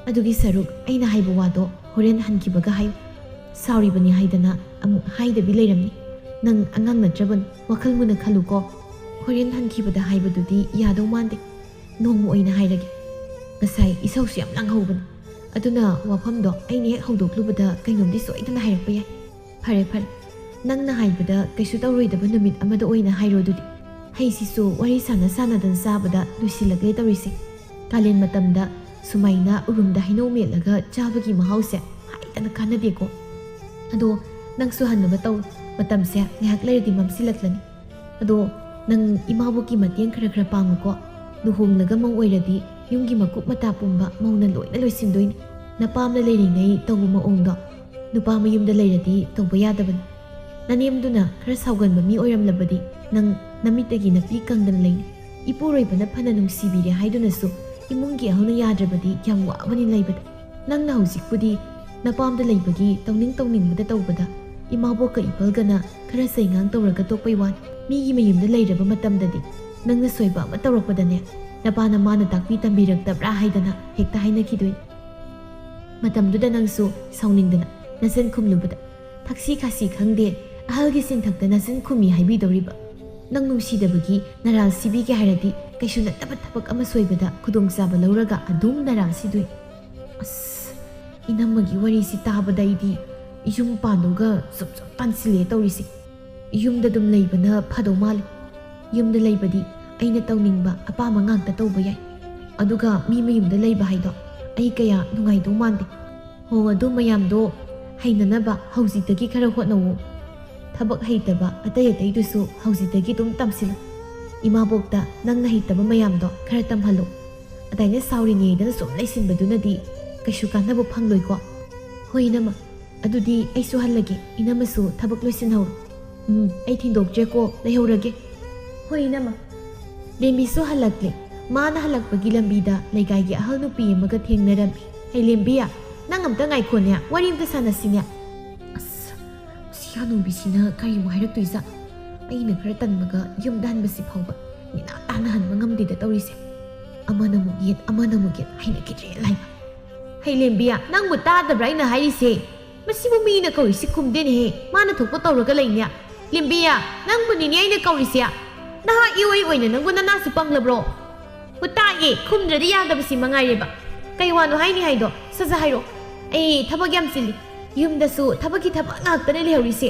ꯑꯗꯨꯒꯤ ꯁꯔꯨꯛ ꯑꯩꯅ ꯍꯥꯏꯕ ꯋꯥꯗꯣ ꯍꯣꯔꯦꯟ ꯍꯟꯈꯤꯕꯒ ꯍꯥꯏꯌꯨ꯫ ꯁꯥꯎꯔꯤꯕꯅꯤ ꯍꯥꯏꯗꯅ ꯑꯃꯨꯛ ꯍꯥꯏꯗꯕꯤ ꯂꯩꯔꯝꯅꯤ꯫ ꯅꯪ ꯑꯉꯥꯡ ꯅꯠꯇ꯭ꯔꯕꯅꯤ, ꯋꯥꯈꯜ ꯃꯨꯟꯅ ꯈꯜꯂꯨꯀꯣ꯫ ꯍꯣꯔꯦꯟ ꯍꯟꯈꯤꯕꯗ ꯍꯥꯏꯕꯗꯨꯗꯤ ꯌꯥꯗꯧ ꯃꯥꯟꯗꯦ꯫ ꯅꯣꯡꯃ ꯑꯣꯏꯅ ꯍꯥꯏꯔꯒꯦ꯫ ꯉꯁꯥꯏ ꯏꯁꯧꯁꯨ ꯌꯥꯝ ꯂꯥꯡꯍꯧꯕꯅꯤ꯫ ꯑꯗꯨꯅ ꯋꯥꯐꯝꯗꯣ ꯑꯩꯅ ꯍꯦꯛ ꯍꯧꯗꯣꯛꯂꯨꯕꯗ ꯀꯩꯅꯣꯝꯗꯤ ꯁꯣꯏꯗꯅ ꯍꯥꯏꯔꯛꯄ ꯌꯥꯏ꯫ ꯐꯔꯦ ꯐꯔꯦ, ꯅꯪꯅ ꯍꯥꯏꯕꯗ ꯀꯩꯁꯨ ꯇꯧꯔꯣꯏꯗꯕ ꯅꯨꯃꯤꯠ ꯑꯃꯗ ꯑꯣꯏꯅ ꯍꯥꯏꯔꯣ ꯑꯗꯨꯗꯤ꯫ ꯍꯩꯁꯤꯁꯨ ꯋꯥꯔꯤ ꯁꯥꯟꯅꯗꯅ ꯆꯥꯕꯗ ꯂꯣꯏꯁꯤꯜꯂꯛꯂꯦ ꯇꯧꯔꯤꯁꯦ꯫ ꯀꯥꯂꯦꯟ ꯃꯇꯝꯗ ꯁꯨꯃꯥꯏꯅ ꯎꯔꯨꯝꯗ ꯍꯩꯅꯧ ꯃꯦꯠꯂꯒ ꯆꯥꯕꯒꯤ ꯃꯍꯥꯎꯁꯦ ꯍꯥꯏꯗꯅ ꯀꯥꯟꯅꯗꯦꯀꯣ꯫ ꯑꯗꯣ ꯅꯪꯁꯨ ꯍꯟꯅꯕ ꯇꯧ꯫ ꯃꯇꯝꯁꯦ ꯉꯥꯏꯍꯥꯛ ꯂꯩꯔꯗꯤ ꯃꯝꯁꯤꯜꯂꯛꯂꯅꯤ꯫ ꯑꯗꯣ ꯅꯪ ꯏꯃꯥꯕꯣꯛꯀꯤ ꯃꯇꯦꯡ ꯈꯔ ꯄꯥꯡꯉꯨꯀꯣ꯫ ꯂꯨꯍꯣꯡꯂꯒ ꯃꯧ ꯑꯣꯏꯔꯗꯤ ꯌꯨꯝꯒꯤ ꯃꯀꯨꯞ ꯃꯇꯥ ꯄꯨꯝꯕ ꯃꯧꯅ ꯂꯣꯏꯅ ꯂꯣꯏꯁꯤꯟꯗꯣꯏꯅꯤ꯫ ꯅꯄꯥꯝꯅ ꯂꯩꯔꯤꯉꯩ ꯇꯧꯕ ꯃꯑꯣꯡꯗꯣ ꯅꯨꯄꯥ ꯃꯌꯨꯝꯗ ꯂꯩꯔꯗꯤ ꯇꯧꯕ ꯌꯥꯗꯕꯅꯤ꯫ ꯅꯅꯦꯝꯗꯨꯅ ꯈꯔ ꯁꯥꯎꯒꯟꯕ ꯃꯤ ꯑꯣꯏꯔꯝꯂꯕꯗꯤ ꯅꯪ ꯅꯃꯤꯠꯇꯒꯤ ꯅꯄꯤ ꯀꯪꯗꯅ ꯂꯩꯅꯤ꯫ ꯏꯄꯨꯔꯣꯏꯕꯅ ꯐꯅ ꯅꯨꯡꯁꯤꯕꯤꯔꯦ ꯍꯥꯏꯗꯨꯅꯁꯨ ꯏꯃꯨꯡꯒꯤ ꯑꯍꯜꯅ ꯌꯥꯗ꯭ꯔꯕꯗꯤ ꯌꯥꯝ ꯋꯥꯕꯅꯤ ꯂꯩꯕꯗ꯫ ꯅꯪꯅ ꯍꯧꯖꯤꯛꯄꯨꯗꯤ ꯅꯄꯥꯝꯗ ꯂꯩꯕꯒꯤ ꯇꯧꯅꯤꯡꯕꯗ ꯇꯧꯕꯗ ꯏꯃꯥꯕꯣꯛꯀ ꯏꯄꯜꯒꯅ ꯈꯔ ꯆꯩꯉꯥꯡ ꯇꯧꯔꯒ ꯇꯣꯛꯄꯩ ꯋꯥꯅꯤ꯫ ꯃꯤꯒꯤ ꯃꯌꯨꯝꯗ ꯂꯩꯔꯕ ꯃꯇꯝꯗꯗꯤ ꯅꯪꯅ ꯁꯣꯏꯕ ꯑꯃ ꯇꯧꯔꯛꯄꯗꯅꯦ ꯅꯄꯥꯅ ꯃꯥꯅ ꯇꯥꯛꯄꯤ ꯇꯝꯕꯤꯔꯛꯇꯕ꯭ꯔꯥ ꯍꯥꯏꯗꯅ ꯍꯦꯛꯇ ꯍꯥꯏꯅꯈꯤꯗꯣꯏꯅꯤ꯫ ꯃꯇꯝꯗꯨꯗ ꯅꯪꯁꯨ ꯁꯥꯎꯅꯤꯡꯗꯅ ꯅꯆꯟ ꯈꯨꯝꯂꯨꯕꯗ ꯊꯛꯁꯤ ꯈꯥꯁꯤ ꯈꯪꯗꯦ, ꯑꯍꯜꯒꯤ ꯁꯤꯟꯊꯛꯇ ꯅꯆꯟ ꯈꯨꯝꯃꯤ ꯍꯥꯏꯕꯤꯗꯧꯔꯤꯕ꯫ ꯅꯪ ꯅꯨꯡꯁꯤꯗꯕꯒꯤ ꯅꯔꯥꯜ ꯁꯤꯕꯤꯒꯦ ꯍꯥꯏꯔꯗꯤ ꯀꯩꯁꯨ ꯅꯠꯇꯕ ꯊꯕꯛ ꯑꯃ ꯁꯣꯏꯕꯗ ꯈꯨꯗꯣꯡꯆꯥꯕ ꯂꯧꯔꯒ ꯑꯗꯨꯝ ꯅꯔꯥꯜ ꯁꯤꯗꯣꯏ꯫ ꯑꯁ, ꯏꯅꯝꯃꯒꯤ ꯋꯥꯔꯤꯁꯤ ꯇꯥꯕꯗ ꯑꯩꯗꯤ ꯌꯨꯝ ꯄꯥꯟꯗꯧꯒ ꯁꯨꯝ ꯇꯥꯟꯁꯤꯜꯂꯦ ꯇꯧꯔꯤꯁꯦ꯫ ꯌꯨꯝꯗ ꯑꯗꯨꯝ ꯂꯩꯕꯅ ꯐꯗꯧ ꯃꯥꯜꯂꯦ꯫ ꯌꯨꯝꯗ ꯂꯩꯕꯗꯤ ꯑꯩꯅ ꯇꯧꯅꯤꯡꯕ ꯑꯄꯥꯝꯕ ꯉꯥꯛꯇ ꯇꯧꯕ ꯌꯥꯏ꯫ ꯑꯗꯨꯒ ꯃꯤ ꯃꯌꯨꯝꯗ ꯂꯩꯕ ꯍꯥꯏꯗꯣ ꯑꯩ ꯀꯌꯥ ꯅꯨꯡꯉꯥꯏꯗꯧ ꯃꯥꯟꯗꯦ꯫ ꯍꯣ, ꯑꯗꯨ ꯃꯌꯥꯝꯗꯣ ꯍꯩꯅꯅꯕ ꯍꯧꯖꯤꯛꯇꯒꯤ ꯈꯔ ꯍꯣꯠꯅꯧꯋꯣ꯫ ꯊꯕꯛ ꯍꯩꯇꯕ ꯑꯇꯩꯗꯨꯁꯨ ꯍꯧꯖꯤꯛꯇꯒꯤ ꯑꯗꯨꯝ ꯇꯝꯁꯤꯜꯂꯨ꯫ ꯏꯃꯥꯕꯣꯛꯇ ꯅꯪꯅ ꯍꯩꯇꯕ ꯃꯌꯥꯝꯗꯣ ꯈꯔ ꯇꯝꯍꯜꯂꯨ꯫ ꯑꯗꯥꯏꯅ ꯁꯥꯎꯔꯤꯉꯩꯗꯅ ꯁꯨꯝ ꯂꯩꯁꯤꯟꯕꯗꯨꯅꯗꯤ ꯀꯩꯁꯨ ꯀꯥꯟꯅꯕ ꯐꯪꯂꯣꯏꯀꯣ꯫ ꯍꯣꯏ ꯏꯅꯝꯃ, ꯑꯗꯨꯗꯤ ꯑꯩꯁꯨ ꯍꯜꯂꯒꯦ꯫ ꯏꯅꯝꯃꯁꯨ ꯊꯕꯛ ꯂꯣꯏꯁꯤꯟꯍꯧꯔꯣ꯫ ꯑꯩ ꯊꯤꯟꯗꯣꯛꯇ꯭ꯔꯦꯀꯣ, ꯂꯩꯍꯧꯔꯒꯦ꯫ ꯍꯣꯏ ꯏꯅꯝꯃ꯫ ꯂꯦꯝꯕꯤꯁꯨ ꯍꯜꯂꯛꯂꯦ꯫ ꯃꯥꯅ ꯍꯜꯂꯛꯄꯒꯤ ꯂꯝꯕꯤꯗ ꯂꯩꯀꯥꯏꯒꯤ ꯑꯍꯜ ꯅꯨꯄꯤ ꯑꯃꯒ ꯊꯦꯡꯅꯔꯝꯃꯤ꯫ ꯍꯩ ꯂꯦꯝꯕꯤꯌꯥ, ꯅꯪ ꯑꯝꯇ ꯉꯥꯏꯈꯣꯅꯦ, ꯋꯥꯔꯤ ꯑꯝꯇ ꯁꯥꯟꯅꯁꯤꯅꯦ꯫ ꯑꯁ, ꯃꯁꯤ ꯍꯅꯨꯕꯤꯁꯤꯅ ꯀꯔꯤꯃꯨꯛ ꯍꯥꯏꯔꯛꯇꯣꯏꯖꯥꯠ? ꯑꯩꯅ ꯈꯔ ꯇꯟꯕꯒ ꯌꯨꯝꯗ ꯍꯟꯕꯁꯤ ꯐꯥꯎꯕ ꯃꯤꯅꯥ ꯇꯥꯅ ꯍꯟꯕ ꯉꯝꯗꯦꯗ ꯇꯧꯔꯤꯁꯦ꯫ ꯑꯃꯅ ꯑꯃꯨꯛ ꯌꯦꯠ ꯑꯃꯅ ꯑꯃꯨꯛ ꯌꯦꯠ ꯍꯩꯅꯈꯤꯗ꯭ꯔꯦ ꯂꯥꯏꯕ꯫ ꯍꯩ ꯂꯦꯝꯕꯤꯌꯥ, ꯅꯪꯕꯨ ꯇꯥꯗꯕ꯭ꯔꯥ ꯑꯩꯅ ꯍꯥꯏꯔꯤꯁꯦ? ꯃꯁꯤꯕꯨ ꯃꯤꯅ ꯀꯧꯔꯤꯁꯤ ꯈꯨꯝꯗꯦꯅꯦꯍꯦ, ꯃꯥꯅ ꯊꯣꯛꯄ ꯇꯧꯔꯒ ꯂꯩꯅꯦ꯫ ꯂꯦꯝꯕꯤꯌꯥ, ꯅꯪꯕꯨꯅꯤꯅꯦ ꯑꯩꯅ ꯀꯧꯔꯤꯁꯦ꯫ ꯅꯍꯥ ꯏꯑꯣꯏ ꯑꯣꯏꯅ ꯅꯪꯕꯨ ꯅꯅꯥꯁꯨ ꯄꯪꯂꯕ꯭ꯔꯣ? ꯇꯥꯛꯑꯦ, ꯈꯨꯝꯗ꯭ꯔꯗꯤ ꯌꯥꯗꯕꯁꯤ ꯃꯉꯥꯏꯔꯦꯕ꯫ ꯀꯩ ꯋꯥꯅꯣ ꯍꯥꯏꯅꯤ ꯍꯥꯏꯗꯣ ꯁꯠ ꯍꯥꯏꯔꯣ꯫ ꯑꯩ ꯊꯕꯛ ꯌꯥꯝ ꯆꯤꯜꯂꯤ꯫ ꯌꯨꯝꯗꯁꯨ ꯊꯕꯛꯀꯤ ꯊꯕꯛ ꯉꯥꯛꯇꯅ ꯂꯩꯍꯧꯔꯤꯁꯦ꯫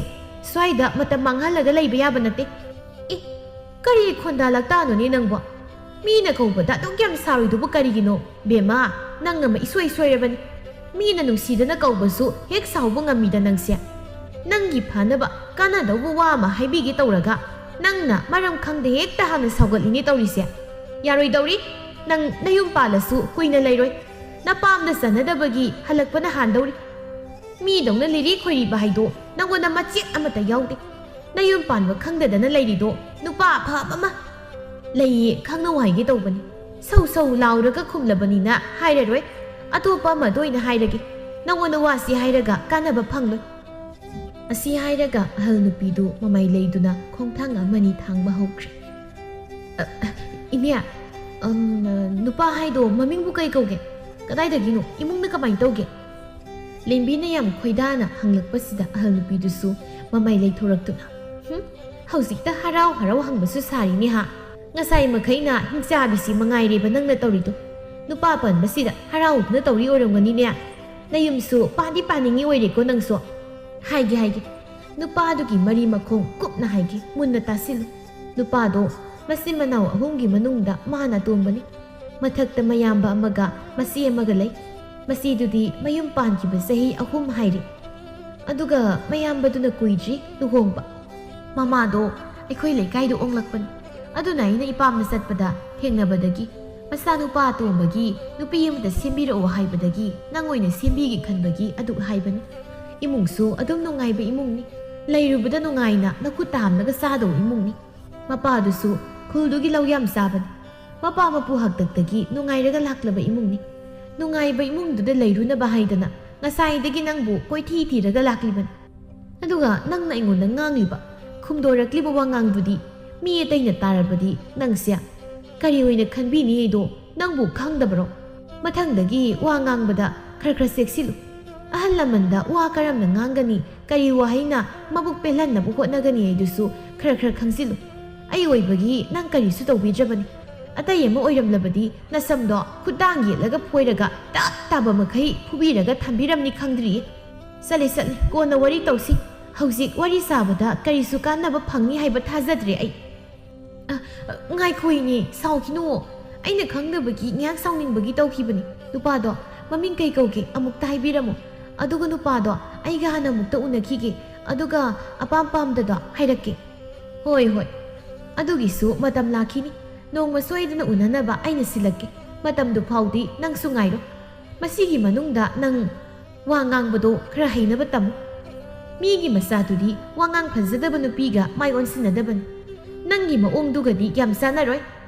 ꯁ꯭ꯋꯥꯏꯗ ꯃꯇꯝ ꯃꯥꯡꯍꯜꯂꯒ ꯂꯩꯕ ꯌꯥꯕ ꯅꯠꯇꯦ꯫ ꯀꯔꯤ ꯈꯣꯟꯗꯥ ꯂꯛꯇꯥꯅꯣꯅꯦ ꯅꯪꯕꯣ? ꯃꯤꯅ ꯀꯧꯕꯗ ꯑꯗꯨꯛ ꯌꯥꯝ ꯁꯥꯎꯔꯤꯗꯨꯕꯨ ꯀꯔꯤꯒꯤꯅꯣ? ꯕꯦꯝꯃ, ꯅꯪ ꯑꯃ ꯏꯁꯣꯏ ꯁꯣꯏꯔꯕꯅꯤ꯫ ꯃꯤꯅ ꯅꯨꯡꯁꯤꯗꯅ ꯀꯧꯕꯁꯨ ꯍꯦꯛ ꯁꯥꯎꯕ ꯉꯝꯃꯤꯗ ꯅꯪꯁꯦ꯫ ꯅꯪꯒꯤ ꯐꯅꯕ ꯀꯥꯟꯅꯗꯧꯕ ꯋꯥ ꯑꯃ ꯍꯥꯏꯕꯤꯒꯦ ꯇꯧꯔꯒ ꯅꯪꯅ ꯃꯔꯝ ꯈꯪꯗꯦ ꯍꯦꯛꯇ ꯍꯥꯟꯅ ꯁꯥꯎꯒꯠꯂꯤꯅꯦ ꯇꯧꯔꯤꯁꯦ꯫ ꯌꯥꯔꯣꯏꯗꯧꯔꯤ, ꯅꯪ ꯅꯌꯨꯝ ꯄꯥꯜꯂꯁꯨ ꯀꯨꯏꯅ ꯂꯩꯔꯣꯏ꯫ ꯅꯄꯥꯝꯗ ꯆꯟꯅꯗꯕꯒꯤ ꯍꯜꯂꯛꯄꯅ ꯍꯥꯟꯗꯧꯔꯤ ꯃꯤꯗꯧꯅ ꯂꯤꯔꯤ ꯈꯣꯏꯔꯤꯕ ꯍꯥꯏꯗꯣ ꯅꯪꯉꯣꯟꯗ ꯃꯆꯦꯠ ꯑꯃꯠꯇ ꯌꯥꯎꯗꯦ ꯅꯌꯨꯝ ꯄꯥꯟꯕ ꯈꯪꯗꯗꯅ ꯂꯩꯔꯤꯗꯣ ꯅꯨꯄꯥ ꯑꯐꯕ ꯑꯃ ꯂꯩꯌꯦ ꯈꯪꯅꯧ ꯍꯥꯏꯒꯦ ꯇꯧꯕꯅꯤ ꯁꯧ ꯁꯧ ꯂꯥꯎꯔꯒ ꯈꯨꯝꯂꯕꯅꯤꯅ ꯍꯥꯏꯔꯔꯣꯏ ꯑꯇꯣꯞꯄ ꯑꯃꯗ ꯑꯣꯏꯅ ꯍꯥꯏꯔꯒꯦ ꯅꯪꯉꯣꯟꯗ ꯋꯥꯁꯤ ꯍꯥꯏꯔꯒ ꯀꯥꯟꯅꯕ ꯐꯪꯂꯣꯏ ꯑꯁꯤ ꯍꯥꯏꯔꯒ ꯑꯍꯜ ꯅꯨꯄꯤꯗꯨ ꯃꯃꯩ ꯂꯩꯗꯨꯅ ꯈꯣꯡꯊꯥꯡ ꯑꯃꯅꯤ ꯊꯥꯡꯕ ꯍꯧꯈ꯭ꯔꯦ ꯏꯅꯦ ꯅꯨꯄꯥ ꯍꯥꯏꯗꯣ ꯃꯃꯤꯡꯕꯨ ꯀꯩ ꯀꯧꯒꯦ ꯀꯗꯥꯏꯗꯒꯤꯅꯣ ꯏꯃꯨꯡꯅ ꯀꯃꯥꯏꯅ ꯇꯧꯒꯦ ꯂꯦꯝꯕꯤꯅ ꯌꯥꯝ ꯈꯣꯏꯗꯥꯅ ꯍꯪꯂꯛꯄꯁꯤꯗ ꯑꯍꯜ ꯅꯨꯄꯤꯗꯨꯁꯨ ꯃꯃꯩ ꯂꯩꯊꯣꯔꯛꯇꯨꯅ ꯍꯧꯖꯤꯛꯇ ꯍꯔꯥꯎ ꯍꯔꯥꯎ ꯍꯪꯕꯁꯨ ꯁꯥꯔꯤꯅꯦ ꯍꯥ ꯉꯁꯥꯏ ꯃꯈꯩꯅ ꯍꯤꯡꯆꯥꯕꯤꯁꯤ ꯃꯉꯥꯏꯔꯦꯕ ꯅꯪꯅ ꯇꯧꯔꯤꯗꯣ ꯅꯨꯄꯥ ꯄꯟꯕꯁꯤꯗ ꯍꯔꯥꯎꯗꯨꯅ ꯇꯧꯔꯤ ꯑꯣꯏꯔꯝꯒꯅꯤꯅꯦ ꯅꯌꯨꯝꯁꯨ ꯄꯥꯟꯗꯤ ꯄꯥꯅꯤꯡꯉꯤ ꯑꯣꯏꯔꯦꯀꯣ ꯅꯪꯁꯨ ꯍꯥꯏꯒꯦ ꯅꯨꯄꯥꯗꯨꯒꯤ ꯃꯔꯤ ꯃꯈꯣꯡ ꯀꯨꯞꯅ ꯍꯥꯏꯒꯦ ꯃꯨꯟꯅ ꯇꯥꯁꯤꯜꯂꯨ ꯅꯨꯄꯥꯗꯣ ꯃꯆꯤꯟ ꯃꯅꯥꯎ ꯑꯍꯨꯝꯒꯤ ꯃꯅꯨꯡꯗ ꯃꯥꯅ ꯑꯇꯣꯝꯕꯅꯤ ꯃꯊꯛꯇ ꯃꯌꯥꯝꯕ ꯑꯃꯒ ꯃꯆꯦ ꯑꯃꯒ ꯂꯩ ꯃꯆꯦꯗꯨꯗꯤ ꯃꯌꯨꯝ ꯄꯥꯟꯈꯤꯕ ꯆꯍꯤ 3 ꯍꯥꯏꯔꯤ ꯑꯗꯨꯒ ꯃꯌꯥꯝꯕꯗꯨꯅ ꯀꯨꯏꯗ꯭ꯔꯤ ꯂꯨꯍꯣꯡꯕ ꯃꯃꯥꯗꯣ ꯑꯩꯈꯣꯏ ꯂꯩꯀꯥꯏꯗ ꯑꯣꯡꯂꯛꯄꯅꯤ ꯑꯗꯨꯅ ꯑꯩꯅ ꯏꯄꯥꯝꯗ ꯆꯠꯄꯗ ꯊꯦꯡꯅꯕꯗꯒꯤ ꯃꯆꯥꯅꯨꯄꯥ ꯑꯇꯣꯝꯕꯒꯤ ꯅꯨꯄꯤ ꯑꯃꯗ ꯁꯦꯝꯕꯤꯔꯛꯑꯣ ꯍꯥꯏꯕꯗꯒꯤ ꯅꯪ ꯑꯣꯏꯅ ꯁꯦꯝꯕꯤꯒꯦ ꯈꯟꯕꯒꯤ ꯑꯗꯨ ꯍꯥꯏꯕꯅꯤ ꯏꯃꯨꯡꯁꯨ ꯑꯗꯨꯝ ꯅꯨꯡꯉꯥꯏꯕ ꯏꯃꯨꯡꯅꯤ ꯂꯩꯔꯨꯕꯗ ꯅꯨꯡꯉꯥꯏꯅ ꯅꯈꯨꯠ ꯇꯥꯝꯂꯒ ꯆꯥꯗꯧꯕ ꯏꯃꯨꯡꯅꯤ ꯃꯄꯥꯗꯨꯁꯨ ꯈꯨꯜꯗꯨꯒꯤ ꯂꯧ ꯌꯥꯝ ꯆꯥꯕꯅꯤ ꯃꯄꯥ ꯃꯄꯨ ꯍꯥꯛꯇꯛꯇꯒꯤ ꯅꯨꯡꯉꯥꯏꯔꯒ ꯂꯥꯛꯂꯕ ꯏꯃꯨꯡꯅꯤ ꯅꯨꯡꯉꯥꯏꯕ ꯏꯃꯨꯡꯗꯨꯗ ꯂꯩꯔꯨꯅꯕ ꯍꯥꯏꯗꯅ ꯉꯁꯥꯏꯗꯒꯤ ꯅꯪꯕꯨ ꯀꯣꯏꯊꯤ ꯊꯤꯔꯒ ꯂꯥꯛꯂꯤꯕꯅꯤ ꯑꯗꯨꯒ ꯅꯪꯅ ꯑꯩꯉꯣꯟꯗ ꯉꯥꯡꯂꯤꯕ ꯈꯨꯝꯗꯣꯔꯛꯂꯤꯕ ꯋꯥꯉꯥꯡꯗꯨꯗꯤ ꯃꯤ ꯑꯇꯩꯅ ꯇꯥꯔꯕꯗꯤ ꯅꯪꯁꯦ ꯀꯔꯤ ꯑꯣꯏꯅ ꯈꯟꯕꯤꯅꯤ ꯍꯥꯏꯗꯣ ꯅꯪꯕꯨ ꯈꯪꯗꯕꯔꯣ ꯃꯊꯪꯗꯒꯤ ꯋꯥ ꯉꯥꯡꯕꯗ ꯈꯔ ꯆꯦꯛꯁꯤꯜꯂꯨ ꯑꯍꯜ ꯂꯃꯟꯗ ꯋꯥ ꯀꯔꯝꯅ ꯉꯥꯡꯒꯅꯤ ꯀꯔꯤ ꯋꯥꯍꯩꯅ ꯃꯕꯨꯛ ꯄꯦꯜꯍꯟꯅꯕ ꯍꯣꯠꯅꯒꯅꯤ ꯍꯥꯏꯗꯨꯁꯨ ꯈꯔ ꯈꯪꯖꯤꯜꯂꯨ ꯑꯩ ꯑꯣꯏꯕꯒꯤ ꯅꯪ ꯀꯔꯤꯁꯨ ꯇꯧꯕꯤꯗ꯭ꯔꯕꯅꯤ ꯑꯇꯩ ꯑꯃ ꯑꯣꯏꯔꯝꯂꯕꯗꯤ ꯅꯁꯝꯗꯣ ꯈꯨꯠꯇꯥꯡ ꯌꯦꯠꯂꯒ ꯐꯣꯏꯔꯒ ꯇꯞ ꯇꯥꯕ ꯃꯈꯩ ꯐꯨꯕꯤꯔꯒ ꯊꯝꯕꯤꯔꯝꯅꯤ ꯈꯪꯗ꯭ꯔꯤꯌꯦ ꯆꯠꯂꯦ ꯀꯣꯟꯅ ꯋꯥꯔꯤ ꯇꯧꯁꯤ ꯍꯧꯖꯤꯛ ꯋꯥꯔꯤ ꯁꯥꯕꯗ ꯀꯔꯤꯁꯨ ꯀꯥꯟꯅꯕ ꯐꯪꯅꯤ ꯍꯥꯏꯕ ꯊꯥꯖꯗ꯭ꯔꯦ ꯑꯩ ꯉꯥꯏꯈꯣꯏꯅꯦ ꯁꯥꯎꯈꯤꯅꯨ ꯑꯩꯅ ꯈꯪꯗꯕꯒꯤ ꯉꯥꯏꯍꯥꯛ ꯁꯥꯎꯅꯤꯡꯕꯒꯤ ꯇꯧꯈꯤꯕꯅꯤ ꯅꯨꯄꯥꯗꯣ ꯃꯃꯤꯡ ꯀꯩ ꯀꯧꯒꯦ ꯑꯃꯨꯛꯇ ꯍꯥꯏꯕꯤꯔꯝꯃꯨ ꯑꯗꯨꯒ ꯅꯨꯄꯥꯗꯣ ꯑꯩꯒ ꯍꯥꯟꯅ ꯑꯃꯨꯛꯇ ꯎꯅꯈꯤꯒꯦ ꯑꯗꯨꯒ ꯑꯄꯥꯝ ꯄꯥꯝꯗꯗꯣ ꯍꯥꯏꯔꯛꯀꯦ ꯍꯣꯏ ꯑꯗꯨꯒꯤꯁꯨ ꯃꯇꯝ ꯂꯥꯛꯈꯤꯅꯤ ꯅꯣꯡꯃ ꯁꯣꯏꯗꯅ ꯎꯅꯅꯕ ꯑꯩꯅ ꯁꯤꯜꯂꯛꯀꯦ ꯃꯇꯝꯗꯨ ꯐꯥꯎꯗꯤ ꯅꯪꯁꯨ ꯉꯥꯏꯔꯣ ꯃꯁꯤꯒꯤ ꯃꯅꯨꯡꯗ ꯅꯪ ꯋꯥ ꯉꯥꯡꯕꯗꯣ ꯈꯔ ꯍꯩꯅꯕ ꯇꯝꯃꯨ ꯃꯤꯒꯤ ꯃꯆꯥꯗꯨꯗꯤ ꯋꯥꯉꯥꯡ ꯐꯖꯗꯕ ꯅꯨꯄꯤꯒ ꯃꯥꯏ ꯑꯣꯟꯁꯤꯟꯅꯗꯕꯅꯤ ꯅꯪꯒꯤ ꯃꯑꯣꯡꯗꯨꯒꯗꯤ ꯌꯥꯝ ꯆꯥꯟꯅꯔꯣꯏ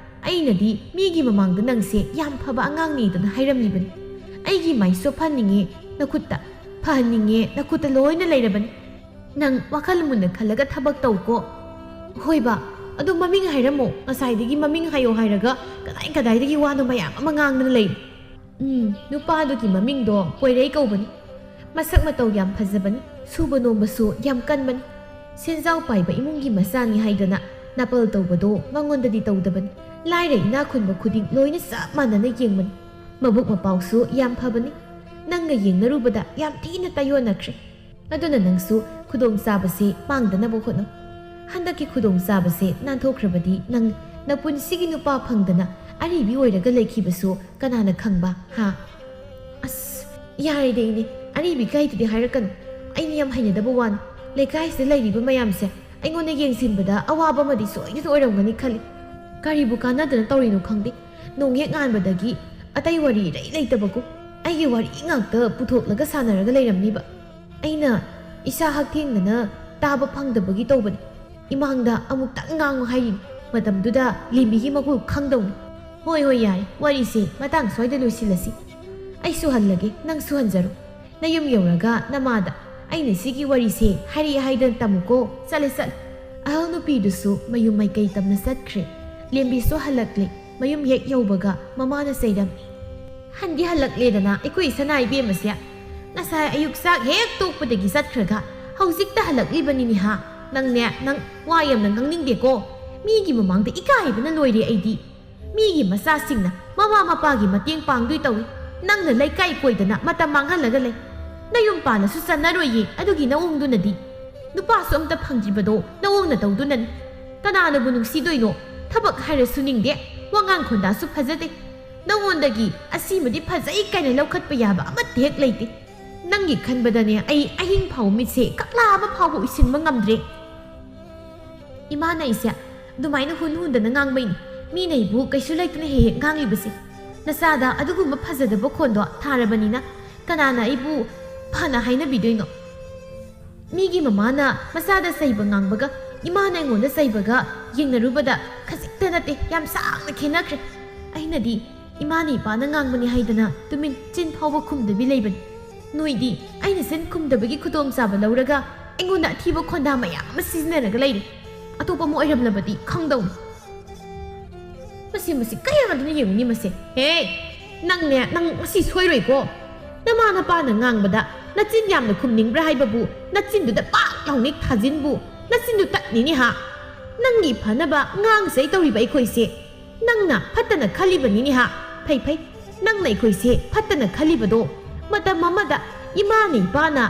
ꯑꯩꯅꯗꯤ ꯃꯤꯒꯤ ꯃꯃꯥꯡꯗ ꯅꯪꯁꯦ ꯌꯥꯝ ꯐꯕ ꯑꯉꯥꯡꯅꯤꯗꯅ ꯍꯥꯏꯔꯝꯂꯤꯕꯅꯤ ꯑꯩꯒꯤ ꯃꯥꯏꯁꯨ ꯐꯍꯟꯅꯤꯡꯉꯦ ꯅꯈꯨꯠꯇ ꯐꯍꯟꯅꯤꯡꯉꯦ ꯅꯈꯨꯠꯇ ꯂꯣꯏꯅ ꯂꯩꯔꯕꯅꯤ ꯅꯪ ꯋꯥꯈꯜ ꯃꯨꯟꯅ ꯈꯜꯂꯒ ꯊꯕꯛ ꯇꯧꯀꯣ ꯍꯣꯏꯕ ꯑꯗꯨ ꯃꯃꯤꯡ ꯍꯥꯏꯔꯝꯃꯣ ꯉꯁꯥꯏꯗꯒꯤ ꯃꯃꯤꯡ ꯍꯥꯏꯌꯣ ꯍꯥꯏꯔꯒ ꯀꯗꯥꯏꯗꯒꯤ ꯋꯥꯅꯣ ꯃꯌꯥꯝ ꯑꯃ ꯉꯥꯡꯗꯅ ꯂꯩꯔꯤ ꯅꯨꯄꯥꯗꯨꯒꯤ ꯃꯃꯤꯡꯗꯣ ꯄꯣꯏꯔꯩ ꯀꯧꯕꯅꯤ ꯃꯁꯛ ꯃꯇꯧ ꯌꯥꯝ ꯐꯖꯕꯅꯤ ꯁꯨꯕ ꯅꯣꯝꯕꯁꯨ ꯌꯥꯝ ꯀꯟꯕꯅꯤ ꯁꯦꯟꯖꯥꯎ パイꯕ ꯏꯃꯨꯡꯒꯤ ꯃꯆꯥꯅꯤ ꯍꯥꯏꯗꯅ ꯅꯥꯄꯜ ꯇꯧꯕꯗꯣ ꯃꯉꯣꯟꯗꯗꯤ ꯇꯧꯗꯕꯅꯤ ꯂꯥꯏꯔ ꯏꯅꯥ ꯈꯨꯟꯕ ꯈꯨꯗꯤꯡ ꯂꯣꯏꯅ ꯆꯞ ꯃꯥꯟꯅꯅ ꯌꯦꯡꯕꯅꯤ ꯃꯕꯨꯛ ꯃꯄꯥꯎꯁꯨ ꯌꯥꯝ ꯐꯕꯅꯤ ꯅꯪꯒ ꯌꯦꯡꯅꯔꯨꯕꯗ ꯌꯥꯝ ꯊꯤꯅ ꯇꯥꯌꯣꯟꯅꯈ꯭ꯔꯦ ꯑꯗꯨꯅ ꯅꯪꯁꯨ ꯈꯨꯗꯣꯡꯆꯥꯕꯁꯦ ꯄꯥꯡꯗꯅꯕ ꯍꯣꯠꯅꯧ ꯍꯟꯗꯛꯀꯤ ꯈꯨꯗꯣꯡꯆꯥꯕꯁꯦ ꯅꯥꯟꯊꯣꯛꯈ꯭ꯔꯕꯗꯤ ꯅꯪ ꯅꯄꯨꯟꯁꯤꯒꯤ ꯅꯨꯄꯥ ꯐꯪꯗꯅ ꯑꯔꯤꯕꯤ ꯑꯣꯏꯔꯒ ꯂꯩꯈꯤꯕꯁꯨ ꯀꯅꯥꯅ ꯈꯪꯕ ꯍꯥ ꯑꯁ ꯌꯥꯔꯦꯗ ꯏꯅꯦ ꯑꯔꯤꯕꯤ ꯀꯥꯏꯗꯨꯗꯤ ꯍꯥꯏꯔꯛꯀꯅꯨ ꯑꯩꯅ ꯌꯥꯝ ꯍꯩꯅꯗꯕ ꯋꯥꯅꯤ ꯂꯩꯀꯥꯏꯁꯤꯗ ꯂꯩꯔꯤꯕ ꯃꯌꯥꯝꯁꯦ ꯑꯩꯉꯣꯟꯗ ꯌꯦꯡꯁꯤꯟꯕꯗ ꯑꯋꯥꯕ ꯑꯃꯗꯤ ꯁꯣꯏꯗꯅ ꯑꯣꯏꯔꯝꯒꯅꯤ ꯈꯜꯂꯤ ꯀꯔꯤꯕꯨ ꯀꯥꯟꯅꯗꯅ ꯇꯧꯔꯤꯅꯣ ꯈꯪꯗꯦ ꯅꯣꯡ ꯍꯦꯛ ꯉꯥꯟꯕꯗꯒꯤ ꯑꯇꯩ ꯋꯥꯔꯤ ꯏꯔꯩ ꯂꯩꯇꯕꯒꯨꯝ ꯑꯩꯒꯤ ꯋꯥꯔꯤ ꯉꯥꯛꯇ ꯄꯨꯊꯣꯛꯂꯒ ꯁꯥꯟꯅꯔꯒ ꯂꯩꯔꯝꯅꯤꯕ ꯑꯩꯅ ꯏꯁꯥ ꯍꯛꯊꯦꯡꯅꯅ ꯇꯥꯕ ꯐꯪꯗꯕꯒꯤ ꯇꯧꯕꯅꯤ ꯏꯃꯥꯡꯗ ꯑꯃꯨꯛꯇꯪ ꯉꯥꯡꯉꯨ ꯍꯥꯏꯔꯤꯅꯤ ꯃꯇꯝꯗꯨꯗ ꯂꯦꯝꯕꯤꯒꯤ ꯃꯒꯨꯜ ꯈꯪꯗꯧꯅꯤ ꯍꯣꯏ ꯌꯥꯔꯦ ꯋꯥꯔꯤꯁꯦ ꯃꯇꯥꯡ ꯁ꯭ꯋꯥꯏꯗ ꯂꯣꯏꯁꯤꯜꯂꯁꯤ ꯑꯩꯁꯨ ꯍꯜꯂꯒꯦ ꯅꯪꯁꯨ ꯍꯟꯖꯔꯣ ꯅꯌꯨꯝ ꯌꯧꯔꯒ ꯅꯃꯥꯗ ꯑꯩꯅ ꯁꯤꯒꯤ ꯋꯥꯔꯤꯁꯦ ꯍꯥꯏꯔꯤ ꯍꯥꯏꯗꯅ ꯇꯝꯃꯨꯀꯣ ꯆꯠꯂꯦ ꯑꯍꯜ ꯅꯨꯄꯤꯗꯨꯁꯨ ꯃꯌꯨꯝ ꯃꯥꯏꯀꯩ ꯇꯝꯅ ꯆꯠꯈ꯭ꯔꯦ ꯂꯦꯝꯕꯤꯁꯨ ꯍꯜꯂꯛꯂꯦ ꯃꯌꯨꯝ ꯍꯦꯛ ꯌꯧꯕꯒ ꯃꯃꯥꯅ ꯆꯩꯔꯝꯃꯤ ꯍꯟꯗꯤ ꯍꯜꯂꯛꯂꯦꯗꯅ ꯑꯩꯈꯣꯏ ꯁꯅꯥ ꯏꯕꯦꯝꯃꯁꯦ ꯉꯁꯥꯏ ꯑꯌꯨꯛ ꯆꯥꯛ ꯍꯦꯛ ꯇꯣꯛꯄꯗꯒꯤ ꯆꯠꯈ꯭ꯔꯒ ꯍꯧꯖꯤꯛꯇ ꯍꯜꯂꯛꯂꯤꯕꯅꯤꯅꯦ ꯍꯥ ꯅꯪ ꯋꯥ ꯌꯥꯝꯅ ꯉꯥꯡꯅꯤꯡꯗꯦꯀꯣ ꯃꯤꯒꯤ ꯃꯃꯥꯡꯗ ꯏꯀꯥꯏꯕꯅ ꯂꯣꯏꯔꯦ ꯑꯩꯗꯤ ꯃꯤꯒꯤ ꯃꯆꯥꯁꯤꯡꯅ ꯃꯃꯥ ꯃꯄꯥꯒꯤ ꯃꯇꯦꯡ ꯄꯥꯡꯗꯣꯏ ꯇꯧꯏ ꯅꯪꯅ ꯂꯩꯀꯥꯏ ꯀꯣꯏꯗꯅ ꯃꯇꯝ ꯃꯥꯡꯍꯜꯂꯒ ꯂꯩ ꯅꯌꯨꯝ ꯄꯥꯜꯂꯁꯨ ꯆꯟꯅꯔꯣꯏꯌꯦ ꯑꯗꯨꯒꯤ ꯅꯑꯣꯡꯗꯨꯅꯗꯤ ꯅꯨꯄꯥꯁꯨ ꯑꯝꯇ ꯐꯪꯗ꯭ꯔꯤꯕꯗꯣ ꯅꯑꯣꯡꯅ ꯇꯧꯗꯨꯅꯅꯤ ꯀꯅꯥꯅꯕꯨ ꯅꯨꯡꯁꯤꯗꯣꯏꯅꯣ ꯊꯕꯛ ꯍꯥꯏꯔꯁꯨ ꯅꯤꯡꯗꯦ ꯋꯥꯉꯥꯡ ꯈꯣꯟꯗꯥꯁꯨ ꯐꯖꯗꯦ ꯅꯉꯣꯟꯗꯒꯤ ꯑꯁꯤꯃꯗꯤ ꯐꯖꯩ ꯀꯥꯏꯅ ꯂꯧꯈꯠꯄ ꯌꯥꯕ ꯑꯃꯠꯇ ꯍꯦꯛ ꯂꯩꯇꯦ ꯅꯪꯒꯤ ꯈꯟꯕꯗꯅꯦ ꯑꯩ ꯑꯍꯤꯡ ꯐꯥꯎ ꯃꯤꯠꯁꯦ ꯀꯛꯂꯥ ꯑꯃ ꯐꯥꯎꯕ ꯎꯏꯁꯤꯟꯕ ꯉꯝꯗ꯭ꯔꯦ ꯏꯃꯥꯅ ꯑꯩꯁꯦ ꯑꯗꯨꯃꯥꯏꯅ ꯍꯨꯟꯗꯅ ꯉꯥꯡꯕꯩꯅꯤ ꯃꯤꯅ ꯑꯩꯕꯨ ꯀꯩꯁꯨ ꯂꯩꯇꯅ ꯍꯦꯛ ꯉꯥꯡꯂꯤꯕꯁꯦ ꯅꯁꯥꯗ ꯑꯗꯨꯒꯨꯝꯕ ꯐꯖꯗꯕ ꯈꯣꯟꯗꯣ ꯊꯥꯔꯕꯅꯤꯅ ꯀꯅꯥꯅ ꯑꯩꯕꯨ ꯐꯅ ꯍꯥꯏꯅꯕꯤꯗꯣꯏꯅꯣ? ꯃꯤꯒꯤ ꯃꯃꯥꯅ ꯃꯆꯥꯗ ꯆꯩꯕ ꯉꯥꯡꯕꯒ ꯏꯃꯥꯅ ꯑꯩꯉꯣꯟꯗ ꯆꯩꯕꯒ ꯌꯦꯡꯅꯔꯨꯕꯗ ꯈꯖꯤꯛꯇ ꯅꯠꯇꯦ, ꯌꯥꯝ ꯁꯥꯡꯅ ꯈꯦꯠꯅꯈ꯭ꯔꯦ꯫ ꯑꯩꯅꯗꯤ ꯏꯃꯥꯅ ꯏꯄꯥꯅ ꯉꯥꯡꯕꯅꯤ ꯍꯥꯏꯗꯅ ꯇꯨꯃꯤꯟ ꯆꯤꯟ ꯐꯥꯎꯕ ꯈꯨꯝꯗꯕꯤ ꯂꯩꯕꯅꯤ꯫ ꯅꯣꯏꯗꯤ ꯑꯩꯅ ꯆꯤꯟ ꯈꯨꯝꯗꯕꯒꯤ ꯈꯨꯗꯣꯡꯆꯥꯕ ꯂꯧꯔꯒ ꯑꯩꯉꯣꯟꯗ ꯑꯊꯤꯕ ꯈꯣꯟꯗꯥ ꯃꯌꯥꯝ ꯑꯃ ꯁꯤꯖꯤꯟꯅꯔꯒ ꯂꯩꯔꯦ꯫ ꯑꯇꯣꯞꯄ ꯑꯃ ꯑꯣꯏꯔꯝꯂꯕꯗꯤ ꯈꯪꯗꯧꯅꯤ꯫ ꯃꯁꯤ ꯀꯌꯥꯗꯨꯅ ꯌꯦꯡꯉꯨꯅꯤ ꯃꯁꯦ? ꯍꯦ, ꯅꯪꯅꯦ, ꯅꯪ ꯃꯁꯤ ꯁꯣꯏꯔꯣꯏꯀꯣ꯫ ꯅꯃꯥ ꯅꯄꯥꯅ ꯉꯥꯡꯕꯗ ꯅꯆꯤꯟ ꯌꯥꯝꯅ ꯈꯨꯝꯅꯤꯡꯕ꯭ꯔꯥ ꯍꯥꯏꯕꯕꯨ ꯅꯆꯤꯟꯗꯨꯗ ꯄꯥꯛ ꯂꯥꯎꯅ ꯊꯥꯖꯤꯟꯕꯨ ꯅꯆꯤꯟꯗꯨ ꯇꯠꯅꯤꯅꯦ ꯍꯥ? ꯅꯪꯒꯤ ꯐꯅꯕ ꯉꯥꯡꯁꯩ ꯇꯧꯔꯤꯕ ꯑꯩꯈꯣꯏꯁꯦ ꯅꯪꯅ ꯐꯠꯇꯅ ꯈꯜꯂꯤꯕꯅꯤꯅꯦ ꯍꯥ? ꯐꯩ, ꯅꯪꯅ ꯑꯩꯈꯣꯏꯁꯦ ꯐꯠꯇꯅ ꯈꯜꯂꯤꯕꯗꯣ ꯃꯇꯝ ꯑꯃꯗ ꯏꯃꯥꯅ ꯏꯄꯥꯅ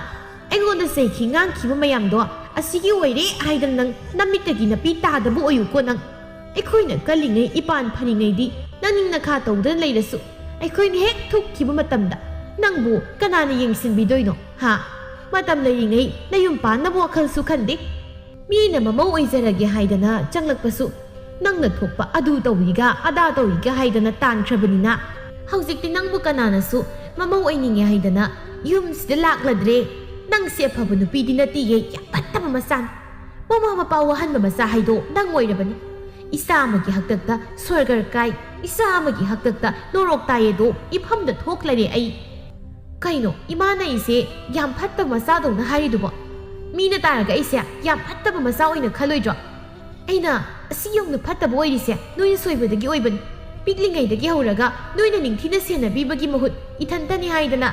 ꯑꯩꯉꯣꯟꯗ ꯆꯩꯈꯤ ꯉꯥꯡꯈꯤꯕ ꯃꯌꯥꯝꯗꯣ ꯑꯁꯤꯒꯤ ꯑꯣꯏꯔꯦ ꯍꯥꯏꯗꯅ ꯅꯪ ꯅꯃꯤꯠꯇꯒꯤ ꯅꯄꯤ ꯇꯥꯗꯕ ꯑꯣꯏꯌꯨꯀꯣ ꯅꯪ꯫ ꯑꯩꯈꯣꯏꯅ ꯀꯜꯂꯤꯉꯩ ꯏꯄꯥꯟ ꯐꯔꯤꯉꯩꯗꯤ ꯅꯪꯅꯤꯡ ꯅꯈꯥ ꯇꯧꯗꯅ ꯂꯩꯔꯁꯨ ꯑꯩꯈꯣꯏꯅ ꯍꯦꯛ ꯊꯣꯛꯈꯤꯕ ꯃꯇꯝꯗ ꯅꯪꯕꯨ ꯀꯅꯥꯅ ꯌꯦꯡꯁꯤꯟꯕꯤꯗꯣꯏꯅꯣ ꯍꯥ? ꯃꯇꯝ ꯂꯩꯔꯤꯉꯩ ꯅꯌꯨꯝ ꯄꯥꯟꯅꯕ ꯋꯥꯈꯜꯁꯨ ꯈꯟꯗꯦ꯫ ꯃꯤꯅ ꯃꯃꯧ ꯑꯣꯏꯖꯔꯒꯦ ꯍꯥꯏꯗꯅ ꯆꯪꯂꯛꯄꯁꯨ ꯅꯪꯅ ꯊꯣꯛꯄ ꯑꯗꯨ ꯇꯧꯔꯤꯒ ꯑꯗꯥ ꯇꯧꯔꯤꯒ ꯍꯥꯏꯗꯅ ꯇꯥꯟꯈ꯭ꯔꯕꯅꯤꯅ ꯍꯧꯖꯤꯛꯇꯤ ꯅꯪꯕꯨ ꯀꯅꯥꯅꯁꯨ ꯃꯃꯧ ꯑꯣꯏꯅꯤꯡꯉꯦ ꯍꯥꯏꯗꯅ ꯌꯨꯝꯁꯤꯗ ꯂꯥꯛꯂꯗ꯭ꯔꯦ꯫ ꯅꯪꯁꯦ ꯑꯐꯕ ꯅꯨꯄꯤꯗꯤ ꯅꯠꯇꯤꯌꯦ, ꯌꯥꯝ ꯐꯠꯇꯕ ꯃꯆꯥꯅꯤ꯫ ꯃꯃꯥ ꯃꯄꯥ ꯋꯥꯍꯟꯕ ꯃꯆꯥ ꯍꯥꯏꯗꯣ ꯅꯪ ꯑꯣꯏꯔꯕꯅꯤ꯫ ꯏꯆꯥ ꯑꯃꯒꯤ ꯍꯛꯇꯛꯇ ꯁ꯭ꯋꯔꯒ ꯀꯥꯏ, ꯏꯆꯥ ꯑꯃꯒꯤ ꯍꯛꯇꯛꯇ ꯅꯣꯔꯣꯛ ꯇꯥꯏꯌꯦꯗꯣ ꯏꯐꯝꯗ ꯊꯣꯛꯂꯔꯦ ꯑꯩ꯫ ꯀꯩꯅꯣ ꯏꯃꯥꯅ ꯑꯩꯁꯦ ꯌꯥꯝ ꯐꯠꯇꯕ ꯃꯆꯥꯗꯧꯅ ꯍꯥꯏꯔꯤꯗꯨꯕꯣ? ꯃꯤꯅ ꯇꯥꯔꯒ ꯑꯩꯁꯦ ꯌꯥꯝ ꯐꯠꯇꯕ ꯃꯆꯥ ꯑꯣꯏꯅ ꯈꯜꯂꯣꯏꯗ꯭ꯔꯣ? ꯑꯩꯅ ꯑꯁꯤ ꯌꯧꯅ ꯐꯠꯇꯕ ꯑꯣꯏꯔꯤꯁꯦ ꯅꯣꯏꯅ ꯁꯣꯏꯕꯗꯒꯤ ꯑꯣꯏꯕꯅꯤ꯫ ꯄꯤꯛꯂꯤꯉꯩꯗꯒꯤ ꯍꯧꯔꯒ ꯅꯣꯏꯅ ꯅꯤꯡꯊꯤꯅ ꯁꯦꯟꯅꯕꯤꯕꯒꯤ ꯃꯍꯨꯠ ꯏꯊꯟꯇꯅꯤ ꯍꯥꯏꯗꯅ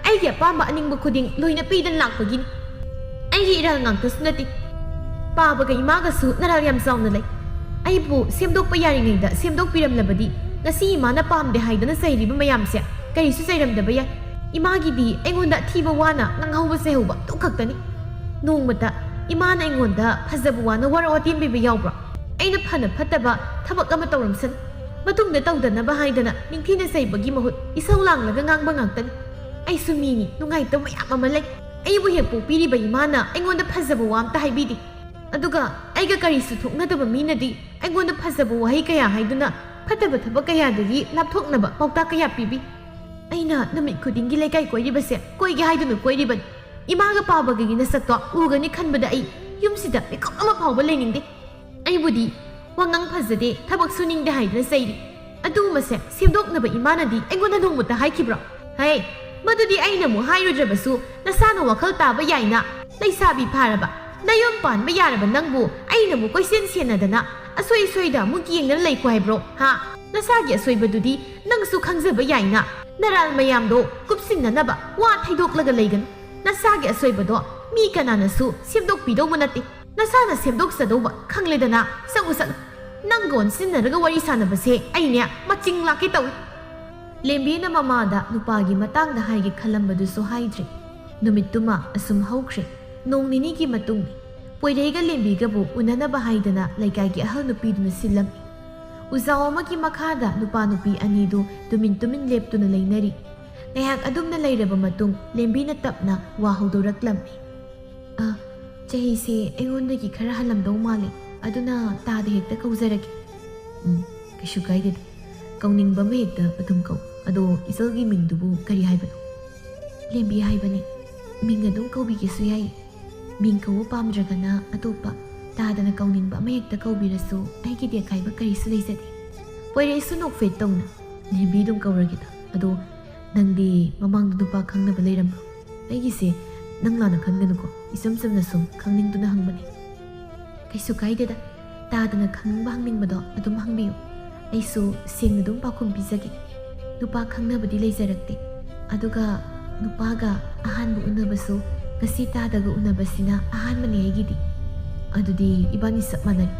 ꯑꯩꯒꯤ ꯑꯄꯥꯝꯕ ꯑꯅꯤꯡꯕ ꯈꯨꯗꯤꯡ ꯂꯣꯏꯅ ꯄꯤꯗꯅ ꯂꯥꯛꯄꯒꯤꯅꯤ꯫ ꯑꯩꯒꯤ ꯏꯔꯥꯜ ꯉꯥꯛꯇꯁꯨ ꯅꯠꯇꯦ, ꯄꯥꯕꯒ ꯏꯃꯥꯒꯁꯨ ꯅꯔꯥꯜ ꯌꯥꯝ ꯆꯥꯎꯅ ꯂꯩ꯫ ꯑꯩꯕꯨ ꯁꯦꯝꯗꯣꯛꯄ ꯌꯥꯔꯤꯉꯩꯗ ꯁꯦꯝꯗꯣꯛꯄꯤꯔꯝꯂꯕꯗꯤ ꯉꯁꯤ ꯏꯃꯥꯅ ꯄꯥꯝꯗꯦ ꯍꯥꯏꯗꯅ ꯆꯩꯔꯤꯕ ꯃꯌꯥꯝꯁꯦ ꯀꯔꯤꯁꯨ ꯆꯩꯔꯝꯗꯕ ꯌꯥꯏ꯫ ꯏꯃꯥꯒꯤꯗꯤ ꯑꯩꯉꯣꯟꯗ ꯑꯊꯤꯕ ꯋꯥꯅ ꯉꯥꯡꯍꯧꯕ ꯆꯩꯍꯧꯕ ꯑꯗꯨ ꯈꯛꯇꯅꯤ꯫ ꯅꯣꯡꯃꯇ ꯏꯃꯥꯅ ꯑꯩꯉꯣꯟꯗ ꯐꯖꯕ ꯋꯥꯅ ꯋꯥꯔꯛ ꯋꯥꯇꯦꯝꯕꯤꯕ ꯌꯥꯎꯕ꯭ꯔꯣ? ꯑꯩꯅ ꯐꯅ ꯐꯠꯇꯕ ꯊꯕꯛ ꯑꯃ ꯇꯧꯔꯝꯁꯅꯨ, ꯃꯇꯨꯡꯗ ꯇꯧꯗꯅꯕ ꯍꯥꯏꯗꯅ ꯅꯤꯡꯊꯤꯅ ꯆꯩꯕꯒꯤ ꯃꯍꯨꯠ ꯏꯁꯧ ꯂꯥꯡꯂꯒ ꯉꯥꯡꯕ ꯉꯥꯛꯇꯅꯤ꯫ ꯑꯩꯁꯨ ꯃꯤꯅꯤ, ꯅꯨꯡꯉꯥꯏꯇꯕ ꯃꯌꯥꯝ ꯑꯃ ꯂꯩ꯫ ꯑꯩꯕꯨ ꯍꯦꯛ ꯄꯣꯛꯄꯤꯔꯤꯕ ꯏꯃꯥꯅ ꯑꯩꯉꯣꯟda ꯐꯖꯕ ꯋꯥ ꯑꯝꯇ ꯍꯥꯏꯕꯤꯗꯦ꯫ ꯑꯗꯨꯒ ꯑꯩꯒ ꯀꯔꯤꯁꯨ ꯊꯣꯛꯅꯗꯕ ꯃꯤꯅꯗꯤ ꯑꯩꯉꯣꯟda ꯐꯖꯕ ꯋꯥꯍꯩ ꯀꯌꯥ ꯍꯥꯏꯗꯨꯅ ꯐꯠꯇꯕ ꯊꯕꯛ ꯀꯌꯥꯗꯒꯤ ꯂꯥꯞꯊꯣꯛꯅꯕ ꯄꯥꯎꯇꯥꯛ ꯀꯌꯥ ꯄꯤꯕꯤ꯫ ꯑꯩꯅ ꯅꯨꯃꯤꯠ ꯈꯨꯗꯤꯡꯒꯤ ꯂꯩꯀꯥꯏ ꯀꯣꯏꯔꯤꯕꯁꯦ ꯀꯣꯏꯒꯦ ꯍꯥꯏꯗꯨꯅ ꯀꯣꯏꯔꯤꯕꯅꯤ꯫ ꯏꯃꯥꯒ ꯄꯥꯕꯒꯒꯤ ꯅꯁꯛꯇꯣ ꯎꯒꯅꯤ ꯈꯟꯕꯗ ꯑꯩ ꯌꯨꯝꯁꯤꯗ ꯃꯤꯀꯨꯞ ꯑꯃ ꯐꯥꯎꯕ ꯂꯩꯅꯤꯡꯗꯦ꯫ ꯑꯩꯕꯨꯗꯤ ꯋꯥꯉꯥꯡ ꯐꯖꯗꯦ, ꯊꯕꯛ ꯁꯨꯅꯤꯡꯗꯦ ꯍꯥꯏꯗꯨꯅ ꯆꯩꯔꯤ꯫ ꯑꯗꯨꯒꯨꯝꯕꯁꯦ ꯁꯦꯝꯗꯣꯛꯅꯕ ꯏꯃꯥꯅꯗꯤ ꯑꯩꯉꯣꯟda ꯅꯣꯡꯃꯇ ꯍꯥꯏꯈꯤꯕ꯭ꯔꯣ? ꯍꯦ, ꯃꯗꯨꯗꯤ ꯑꯩꯅ ꯑꯃꯨꯛ ꯍꯥꯏꯔꯨꯗ꯭ꯔꯕꯁꯨ ꯅꯁꯥꯅ ꯋꯥꯈꯜ ꯇꯥꯕ ꯌꯥꯏꯅ꯫ ꯂꯩꯁꯥꯕꯤ ꯐꯥꯔꯕ, ꯅꯌꯨꯝ ꯄꯥꯟꯕ ꯌꯥꯔꯕ ꯅꯪꯕꯨ ꯑꯩꯅ ꯑꯃꯨꯛ ꯀꯣꯏꯁꯦꯟ ꯁꯦꯟꯅꯗꯅ ꯑꯁꯣꯏ ꯑꯁꯣꯏꯗ ꯑꯃꯨꯛ ꯌꯦꯡꯗꯅ ꯂꯩꯀꯣ ꯍꯥꯏꯕ꯭ꯔꯣ ꯍꯥ? ꯅꯁꯥꯒꯤ ꯑꯁꯣꯏꯕꯗꯨꯗꯤ ꯅꯪꯁꯨ ꯈꯪꯖꯕ ꯌꯥꯏꯅ꯫ ꯅꯔꯥꯜ ꯃꯌꯥꯝꯗꯣ ꯀꯨꯞꯁꯤꯟꯅꯅꯕ ꯋꯥ ꯊꯩꯗꯣꯛꯂꯒ ꯂꯩꯒꯅꯨ꯫ ꯅꯁꯥꯒꯤ ꯑꯁꯣꯏꯕꯗꯣ ꯃꯤ ꯀꯅꯥꯅꯁꯨ ꯁꯦꯝꯗꯣꯛꯄꯤꯗꯧꯕ ꯅꯠꯇꯦ, ꯅꯁꯥꯅ ꯁꯦꯝꯗꯣꯛꯆꯗꯧꯕ ꯈꯪꯂꯦꯗꯅ꯫ ꯆꯠꯂꯨ, ꯅꯪꯒ ꯑꯣꯟꯁꯤꯟꯅꯔꯒ ꯋꯥꯔꯤ ꯁꯥꯟꯅꯕꯁꯦ ꯑꯩꯅꯦ ꯃꯆꯤꯡ ꯂꯥꯛꯀꯦ ꯇꯧꯏ꯫ ꯂꯦꯝꯕꯤꯅ ꯃꯃꯥꯗ ꯅꯨꯄꯥꯒꯤ ꯃꯇꯥꯡꯗ ꯍꯥꯏꯒꯦ ꯈꯜꯂꯝꯕꯗꯨꯁꯨ ꯍꯥꯏꯗ꯭ꯔꯤ꯫ ꯅꯨꯃꯤꯠꯇꯨꯃ ꯑꯁꯨꯝ ꯍꯧꯈ꯭ꯔꯦ꯫ ꯅꯣꯡ ꯅꯤꯅꯤꯒꯤ ꯃꯇꯨꯡ ꯄꯣꯏꯔꯩꯒ ꯂꯦꯝꯕꯤꯒꯕꯨ ꯎꯅꯅꯕ ꯍꯥꯏꯗꯅ ꯂꯩꯀꯥꯏꯒꯤ ꯑꯍꯜ ꯅꯨꯄꯤꯗꯨꯅ ꯁꯤꯜꯂꯝꯃꯤ꯫ ꯎꯖꯥꯎ ꯑꯃꯒꯤ ꯃꯈꯥꯗ ꯅꯨꯄꯥ ꯅꯨꯄꯤ ꯑꯅꯤꯗꯨ ꯇꯨꯃꯤꯟ ꯂꯦꯞꯇꯨꯅ ꯂꯩꯅꯔꯤ꯫ ꯉꯥꯏꯍꯥꯛ ꯑꯗꯨꯝꯅ ꯂꯩꯔꯕ ꯃꯇꯨꯡ ꯂꯦꯝꯕꯤꯅ ꯇꯞꯅ ꯋꯥ ꯍꯧꯗꯣꯔꯛꯂꯝꯃꯤ꯫ ꯆꯍꯤꯁꯦ ꯑꯩꯉꯣꯟꯗꯒꯤ ꯈꯔ ꯍꯜꯂꯝꯗꯧ ꯃꯥꯜꯂꯤ, ꯑꯗꯨꯅ ꯇꯥꯗ ꯍꯦꯛꯇ ꯀꯧꯖꯔꯒꯦ꯫ ꯀꯩꯁꯨ ꯀꯥꯏꯗꯦꯗ, ꯀꯧꯅꯤꯡꯕ ꯑꯃ ꯍꯦꯛꯇ ꯑꯗꯨꯝ ꯀꯧ꯫ ꯑꯗꯣ ꯏꯆꯜꯒꯤ ꯃꯤꯡꯗꯨꯕꯨ ꯀꯔꯤ ꯍꯥꯏꯕꯅꯣ? ꯂꯦꯝꯕꯤ ꯍꯥꯏꯕꯅꯤ꯫ ꯃꯤꯡ ꯑꯗꯨꯝ ꯀꯧꯕꯤꯒꯦꯁꯨ ꯌꯥꯏ꯫ ꯃꯤꯡ ꯀꯧꯕ ꯄꯥꯝꯗ꯭ꯔꯒꯅ ꯑꯇꯣꯞꯄ ꯇꯥꯗꯅ ꯀꯧꯅꯤꯡꯕ ꯑꯃ ꯍꯦꯛꯇ ꯀꯧꯕꯤꯔꯁꯨ ꯑꯩꯒꯤꯗꯤ ꯑꯀꯥꯏꯕ ꯀꯔꯤꯁꯨ ꯂꯩꯖꯗꯦ꯫ ꯄꯣꯏꯔꯩꯁꯨ ꯅꯣꯛꯐꯦꯠ ꯇꯧꯅ ꯂꯦꯝꯕꯤ ꯑꯗꯨꯝ ꯀꯧꯔꯒꯦꯗ꯫ ꯑꯗꯣ ꯅꯪꯗꯤ ꯃꯃꯥꯡꯗ ꯅꯨꯄꯥ ꯈꯪꯅꯕ ꯂꯩꯔꯝꯕ꯭ꯔꯣ? ꯑꯩꯒꯤꯁꯦ ꯅꯪ ꯂꯥꯟꯅ ꯈꯟꯒꯅꯨꯀꯣ, ꯏꯆꯝ ꯆꯝꯅ ꯁꯨꯝ ꯈꯪꯅꯤꯡꯗꯨꯅ ꯍꯪꯕꯅꯤ꯫ ꯀꯩꯁꯨ ꯀꯥꯏꯗꯦꯗ, ꯇꯥꯗꯅ ꯈꯪꯅꯤꯡꯕ ꯍꯪꯅꯤꯡꯕꯗꯣ ꯑꯗꯨꯝ ꯍꯪꯕꯤꯌꯨ꯫ ꯑꯩꯁꯨ ꯁꯦꯡꯅ ꯑꯗꯨꯝ ꯄꯥꯎꯈꯨꯝ ꯄꯤꯖꯒꯦ꯫ ꯅꯨꯄꯥ ꯈꯪꯅꯕꯗꯤ ꯂꯩꯖꯔꯛꯇꯦ, ꯑꯗꯨꯒ ꯅꯨꯄꯥꯒ ꯑꯍꯥꯟꯕ ꯎꯅꯕꯁꯨ ꯉꯁꯤ ꯇꯥꯗꯒ ꯎꯅꯕꯁꯤꯅ ꯑꯍꯥꯟꯕꯅꯤ ꯑꯩꯒꯤꯗꯤ꯫ ꯑꯗꯨꯗꯤ ꯏꯕꯥꯅꯤ ꯆꯞ ꯃꯥꯟꯅꯔꯦ꯫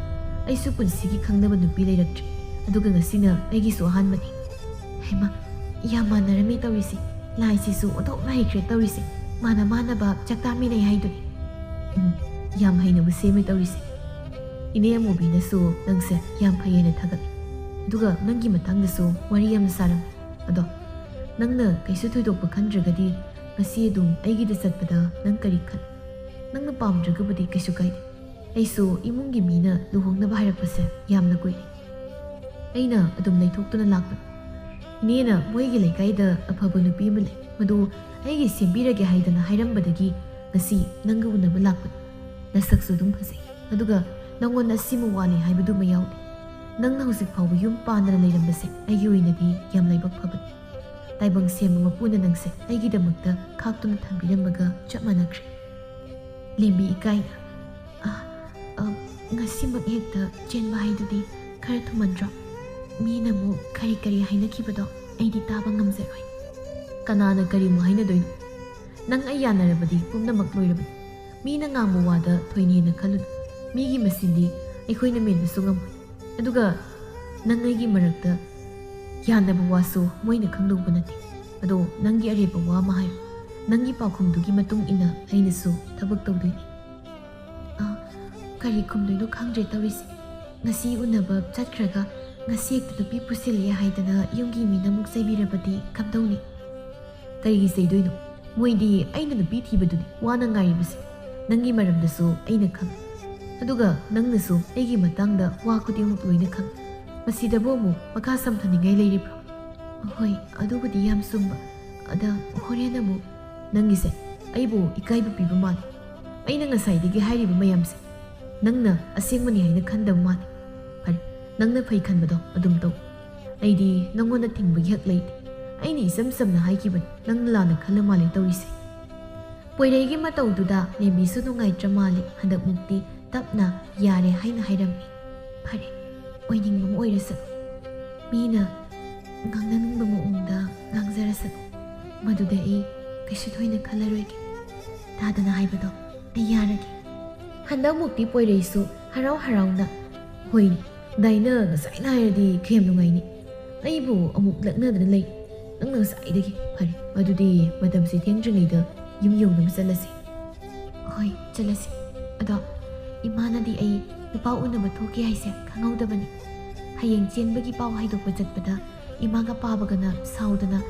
ꯑꯩꯁꯨ ꯄꯨꯟꯁꯤꯒꯤ ꯈꯪꯅꯕ ꯅꯨꯄꯤ ꯂꯩꯔꯛꯇ꯭ꯔꯤ, ꯑꯗꯨꯒ ꯉꯁꯤꯅ ꯑꯩꯒꯤꯁꯨ ꯑꯍꯥꯟꯕꯅꯤ꯫ ꯍꯩꯃꯥ, ꯌꯥꯝ ꯃꯥꯟꯅꯔꯝꯃꯤ ꯇꯧꯔꯤꯁꯦ꯫ ꯂꯥꯏꯁꯤꯁꯨ ꯑꯣꯟꯊꯣꯛꯅ ꯍꯩꯈ꯭ꯔꯦ ꯇꯧꯔꯤꯁꯦ, ꯃꯥꯟꯅꯕ ꯆꯥꯛꯇꯥꯃꯤꯟꯅꯩ ꯍꯥꯏꯗꯨꯅꯤ꯫ ꯌꯥꯝ ꯍꯩꯅꯕꯨ ꯁꯦꯝꯃꯦ ꯇꯧꯔꯤꯁꯦ꯫ ꯏꯅꯦ ꯑꯃꯨꯕꯤꯅꯁꯨ ꯅꯪꯁꯦ ꯌꯥꯝ ꯐꯩꯌꯦꯅ ꯊꯥꯒꯠꯂꯤ, ꯑꯗꯨꯒ ꯅꯪꯒꯤ ꯃꯇꯥꯡꯗꯁꯨ ꯋꯥꯔꯤ ꯌꯥꯝꯅ ꯁꯥꯔꯝꯃꯤ꯫ ꯑꯗꯣ ꯅꯪꯅ ꯀꯩꯁꯨ ꯊꯣꯏꯗꯣꯛꯄ ꯈꯟꯗ꯭ꯔꯒꯗꯤ ꯉꯁꯤ ꯑꯗꯨꯝ ꯑꯩꯒꯤꯗ ꯆꯠꯄꯗ ꯅꯪ ꯀꯔꯤ ꯈꯜ? ꯅꯪꯅ ꯄꯥꯝꯗ꯭ꯔꯒꯕꯨꯗꯤ ꯀꯩꯁꯨ ꯀꯥꯏꯗꯦ꯫ ꯑꯩꯁꯨ ꯏꯃꯨꯡꯒꯤ ꯃꯤꯅ ꯂꯨꯍꯣꯡꯅꯕ ꯍꯥꯏꯔꯛꯄꯁꯦ ꯌꯥꯝꯅ ꯀꯨꯏꯔꯦ꯫ ꯑꯩꯅ ꯑꯗꯨꯝ ꯂꯩꯊꯣꯛꯇꯨꯅ ꯂꯥꯛꯄꯅꯤ꯫ ꯏꯅꯦꯅ ꯃꯣꯏꯒꯤ ꯂꯩꯀꯥꯏꯗ ꯑꯐꯕ ꯅꯨꯄꯤ ꯑꯃ ꯂꯩ, ꯃꯗꯨ ꯑꯩꯒꯤ ꯁꯦꯝꯕꯤꯔꯒꯦ ꯍꯥꯏꯗꯅ ꯍꯥꯏꯔꯝꯕꯗꯒꯤ ꯉꯁꯤ ꯅꯪꯒ ꯎꯅꯕ ꯂꯥꯛꯄꯅꯤ. ꯅꯁꯛꯁꯨ ꯑꯗꯨꯝ ꯐꯖꯩ, ꯑꯗꯨꯒ ꯅꯪꯉꯣꯟꯗ ꯑꯁꯤꯃ ꯋꯥꯠꯂꯤ ꯍꯥꯏꯕꯗꯨꯃ ꯌꯥꯎꯗꯦ. ꯅꯪꯅ ꯍꯧꯖꯤꯛ ꯐꯥꯎꯕ ꯌꯨꯝ ꯄꯥꯟꯗꯅ ꯂꯩꯔꯝꯕꯁꯦ ꯑꯩꯒꯤ ꯑꯣꯏꯅꯗꯤ ꯌꯥꯝ ꯂꯥꯏꯕꯛ ꯐꯕꯅꯤ. ꯇꯥꯏꯕꯪ ꯁꯦꯝꯕ ꯃꯄꯨꯅ ꯅꯪꯁꯦ ꯑꯩꯒꯤꯗꯃꯛꯇ ꯈꯥꯛꯇꯨꯅ ꯊꯝꯕꯤꯔꯝꯕꯒ ꯆꯞ ꯃꯥꯟꯅꯈ꯭ꯔꯦ. ꯂꯦꯝꯕꯤ ꯏꯀꯥꯏꯅ, ꯉꯁꯤꯃꯛ ꯍꯦꯛꯇ ꯆꯦꯟꯕ ꯍꯥꯏꯗꯨꯗꯤ ꯈꯔ ꯊꯨꯃꯟꯗ꯭ꯔꯣ? ꯃꯤꯅ ꯑꯃꯨꯛ ꯀꯔꯤ ꯀꯔꯤ ꯍꯥꯏꯅꯈꯤꯕꯗꯣ ꯑꯩꯗꯤ ꯇꯥꯕ ꯉꯝꯖꯔꯣꯏ. ꯀꯅꯥꯅ ꯀꯔꯤꯃꯨꯛ ꯍꯥꯏꯅꯗꯣꯏꯅꯣ? ꯅꯪ ꯑꯩ ꯌꯥꯅꯔꯕꯗꯤ ꯄꯨꯝꯅꯃꯛ ꯂꯣꯏꯔꯕꯅꯤ. ꯃꯤꯅ ꯉꯥꯡꯕ ꯋꯥꯗ ꯊꯣꯏꯅꯦꯅ ꯈꯜꯂꯨꯅꯨ. ꯃꯤꯒꯤ ꯃꯁꯤꯡꯗꯤ ꯑꯩꯈꯣꯏꯅ ꯃꯦꯟꯕꯁꯨ ꯉꯝꯃꯣꯏ. ꯑꯗꯨꯒ ꯅꯪ ꯑꯩꯒꯤ ꯃꯔꯛꯇ ꯌꯥꯅꯕ ꯋꯥꯁꯨ ꯃꯣꯏꯅ ꯈꯪꯗꯧꯕ ꯅꯠꯇꯦ. ꯑꯗꯣ ꯅꯪꯒꯤ ꯑꯔꯦꯞꯄ ꯋꯥ ꯑꯃ ꯍꯥꯏꯌꯨ. ꯅꯪꯒꯤ ꯄꯥꯎꯈꯨꯝꯗꯨꯒꯤ ꯃꯇꯨꯡ ꯏꯟꯅ ꯑꯩꯅꯁꯨ ꯊꯕꯛ ꯇꯧꯗꯣꯏꯅꯤ. ꯀꯔꯤ ꯈꯨꯝꯗꯣꯏꯅꯣ ꯈꯪꯗ꯭ꯔꯦ ꯇꯧꯔꯤꯁꯦ. ꯉꯁꯤ ꯎꯅꯕ ꯆꯠꯈ꯭ꯔꯒ ꯉꯁꯤ ꯍꯦꯛꯇ ꯅꯨꯄꯤ ꯄꯨꯁꯤꯜꯂꯛꯑꯦ ꯍꯥꯏꯗꯅ ꯌꯨꯝꯒꯤ ꯃꯤꯅ ꯑꯃꯨꯛ ꯆꯩꯕꯤꯔꯕꯗꯤ ꯀꯝꯗꯧꯅꯤ? ꯀꯔꯤꯒꯤ ꯆꯩꯗꯣꯏꯅꯣ? ꯃꯣꯏꯗꯤ ꯑꯩꯅ ꯅꯨꯄꯤ ꯊꯤꯕꯗꯨꯅꯤ ꯋꯥꯅ ꯉꯥꯏꯔꯤꯕꯁꯦ. ꯅꯪꯒꯤ ꯃꯔꯝꯗꯁꯨ ꯑꯩꯅ ꯈꯪꯉꯤ, ꯑꯗꯨꯒ ꯅꯪꯅꯁꯨ ꯑꯩꯒꯤ ꯃꯇꯥꯡꯗ ꯋꯥ ꯈꯨꯗꯤꯡꯃꯛ ꯂꯣꯏꯅ ꯈꯪꯉꯤ. ꯃꯁꯤꯗꯕꯨ ꯑꯃꯨꯛ ꯃꯈꯥ ꯁꯝꯊꯅꯤꯡꯉꯥꯏ ꯂꯩꯔꯤꯕ꯭ꯔꯣ? ꯍꯣꯏ, ꯑꯗꯨꯕꯨꯗꯤ ꯌꯥꯝ ꯆꯨꯝꯕ. ꯑꯗ ꯍꯣꯔꯦꯟ ꯑꯃꯨꯛ ꯅꯪꯒꯤꯁꯦ ꯑꯩꯕꯨ ꯏꯀꯥꯏꯕ ꯄꯤꯕ ꯃꯥꯜꯂꯤ. ꯑꯩꯅ ꯉꯁꯥꯏꯗꯒꯤ ꯍꯥꯏꯔꯤꯕ ꯃꯌꯥꯝꯁꯦ ꯅꯪꯅ ꯑꯁꯦꯡꯕꯅꯤ ꯍꯥꯏꯅ ꯈꯟꯗꯕ ꯃꯥꯜꯂꯤ. ꯐꯔꯦ, ꯅꯪꯅ ꯐꯩ ꯈꯟꯕꯗꯣ ꯑꯗꯨꯝ ꯇꯧ. ꯑꯩꯗꯤ ꯅꯪꯉꯣꯟꯗ ꯊꯤꯡꯕꯒꯤ ꯍꯛ ꯂꯩꯇꯦ. ꯑꯩꯅ ꯏꯆꯝ ꯆꯝꯅ ꯍꯥꯏꯈꯤꯕꯅꯤ, ꯅꯪꯅ ꯂꯥꯟꯅ ꯈꯜꯂ ꯃꯥꯜꯂꯦ ꯇꯧꯔꯤꯁꯦ. ꯄꯣꯏꯔꯩꯒꯤ ꯃꯇꯧꯗꯨꯗ ꯂꯦꯝꯕꯤꯁꯨ ꯅꯨꯡꯉꯥꯏꯇ꯭ꯔ ꯃꯥꯜꯂꯤ. ꯍꯟꯗꯛꯃꯨꯛꯇꯤ ꯇꯞꯅ ꯌꯥꯔꯦ ꯍꯥꯏꯅ ꯍꯥꯏꯔꯝꯃꯤ. ꯐꯔꯦ, ꯑꯣꯏꯅꯤꯡꯕ ꯑꯃ ꯑꯣꯏꯔꯁꯅꯨ. ꯃꯤꯅ ꯉꯥꯡꯅꯅꯤꯡꯕ ꯃꯑꯣꯡꯗ ꯉꯥꯡꯖꯔꯁꯅꯨ. ꯃꯗꯨꯗ ꯑꯩ ꯀꯩꯁꯨ ꯊꯣꯏꯅ ꯈꯜꯂꯔꯣꯏꯒꯦ. ꯇꯥꯗꯅ ꯍꯥꯏꯕꯗꯣ ꯑꯩ ꯌꯥꯔꯒꯦ. ꯍꯟꯗꯛꯃꯨꯛꯇꯤ ꯄꯣꯏꯔꯩꯁꯨ ꯍꯔꯥꯎ ꯍꯔꯥꯎꯅ, ꯍꯣꯏꯅꯦ, ꯗꯥꯏꯅ ꯉꯁꯥꯏꯅ ꯍꯥꯏꯔꯗꯤ ꯈꯌꯥꯝ ꯅꯨꯡꯉꯥꯏꯅꯤ. ꯑꯩꯕꯨ ꯑꯃꯨꯛ ꯂꯛꯅꯗꯅ ꯂꯩ. ꯅꯪꯅ ꯉꯁꯥꯏꯗꯒꯤ. ꯐꯔꯦ, ꯑꯗꯨꯗꯤ ꯃꯇꯝꯁꯤ ꯊꯦꯡꯗ꯭ꯔꯤꯉꯩꯗ ꯌꯨꯝ ꯌꯧꯅꯕ ꯆꯠꯂꯁꯤ. ꯍꯣꯏ, ꯆꯠꯂꯁꯤ. ꯑꯗꯣ ꯏꯃꯥꯅꯗꯤ ꯑꯩ ꯅꯨꯄꯥ ꯎꯅꯕ ꯊꯣꯛꯀꯦ ꯍꯥꯏꯁꯦ ꯈꯪꯍꯧꯗꯕꯅꯤ. ꯍꯌꯦꯡ ꯆꯦꯟꯕꯒꯤ ꯄꯥꯎ ꯍꯥꯏꯗꯣꯛꯄ ꯆꯠꯄꯗ ꯏꯃꯥꯒ ꯄꯥꯕꯒꯅ ꯁꯥꯎꯗꯅ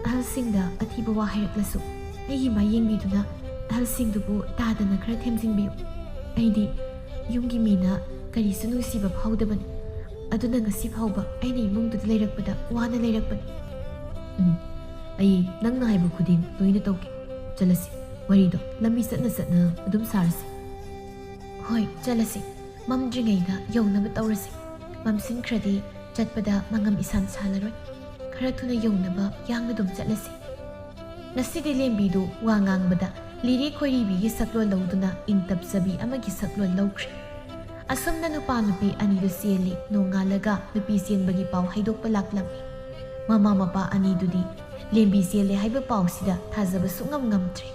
ꯑꯍꯜꯁꯤꯡꯗ ꯑꯊꯤꯕ ꯋꯥ ꯍꯥꯏꯔꯛꯂꯁꯨ ꯑꯩꯒꯤ ꯃꯥ ꯌꯦꯡꯕꯤꯗꯨꯅ ꯑꯍꯜꯁꯤꯡꯗꯨꯕꯨ ꯇꯥꯗꯅ ꯈꯔ ꯊꯦꯝꯖꯤꯟꯕꯤꯌꯨ. ꯑꯩꯗꯤ ꯌꯨꯝꯒꯤ ꯃꯤꯅ ꯀꯔꯤꯁꯨ ꯅꯨꯡꯁꯤꯕ ꯐꯥꯎꯗꯕꯅꯤ. ꯑꯗꯨꯅ ꯉꯁꯤ ꯐꯥꯎꯕ ꯑꯩꯅ ꯏꯃꯨꯡꯗꯨꯗ ꯂꯩꯔꯛꯄꯗ ꯋꯥꯅ ꯂꯩꯔꯛꯄꯅꯤ. ꯑꯩ ꯅꯪꯅ ꯍꯥꯏꯕ ꯈꯨꯗꯤꯡ ꯂꯣꯏꯅ ꯇꯧꯒꯦ. ꯆꯠꯂꯁꯤ. ꯋꯥꯔꯤꯗꯣ ꯂꯝꯕꯤ ꯆꯠꯅ ꯆꯠꯅ ꯑꯗꯨꯝ ꯁꯥꯔꯁꯤ. ꯍꯣꯏ, ꯆꯠꯂꯁꯤ. ꯃꯝꯗ꯭ꯔꯤꯉꯩꯗ ꯌꯧꯅꯕ ꯇꯧꯔꯁꯤ. ꯃꯝꯁꯤꯟꯈ꯭ꯔꯗꯤ ꯆꯠꯄꯗ ꯃꯉꯝ ꯏꯁꯥꯟ ꯁꯥꯜꯂꯔꯣꯏ. ꯈꯔ ꯊꯨꯅ ꯌꯧꯅꯕ ꯌꯥꯡꯅ ꯑꯗꯨꯝ ꯆꯠꯂꯁꯤ. ꯉꯁꯤꯗꯤ ꯂꯦꯝꯕꯤꯗꯨ ꯋꯥ ꯉꯥꯡꯕꯗ ꯂꯤꯔꯤ ꯈꯣꯏꯔꯤꯕꯤꯒꯤ ꯁꯛꯂꯣꯟ ꯂꯧꯗꯨꯅ ꯏꯪ ꯇꯞꯆꯕꯤ ꯑꯃꯒꯤ ꯁꯛꯂꯣꯟ ꯂꯧꯈ꯭ꯔꯦ. ꯑꯁꯨꯝꯅ ꯅꯨꯄꯥ ꯅꯨꯄꯤ ꯑꯅꯤꯗꯨ ꯆꯦꯜꯂꯤ. ꯅꯣꯡꯉꯥꯜꯂꯒ ꯅꯨꯄꯤ ꯆꯦꯟꯕꯒꯤ ꯄꯥꯎ ꯍꯩꯗꯣꯛꯄ ꯂꯥꯛꯂꯝꯃꯤ. ꯃꯃꯥ ꯃꯄꯥ ꯑꯅꯤꯗꯨꯗꯤ ꯂꯦꯝꯕꯤ ꯆꯦꯜꯂꯦ ꯍꯥꯏꯕ ꯄꯥꯎꯁꯤꯗ ꯊꯥꯖꯕ ꯁꯨꯡꯉꯝ ꯉꯝꯗ꯭ꯔꯦ.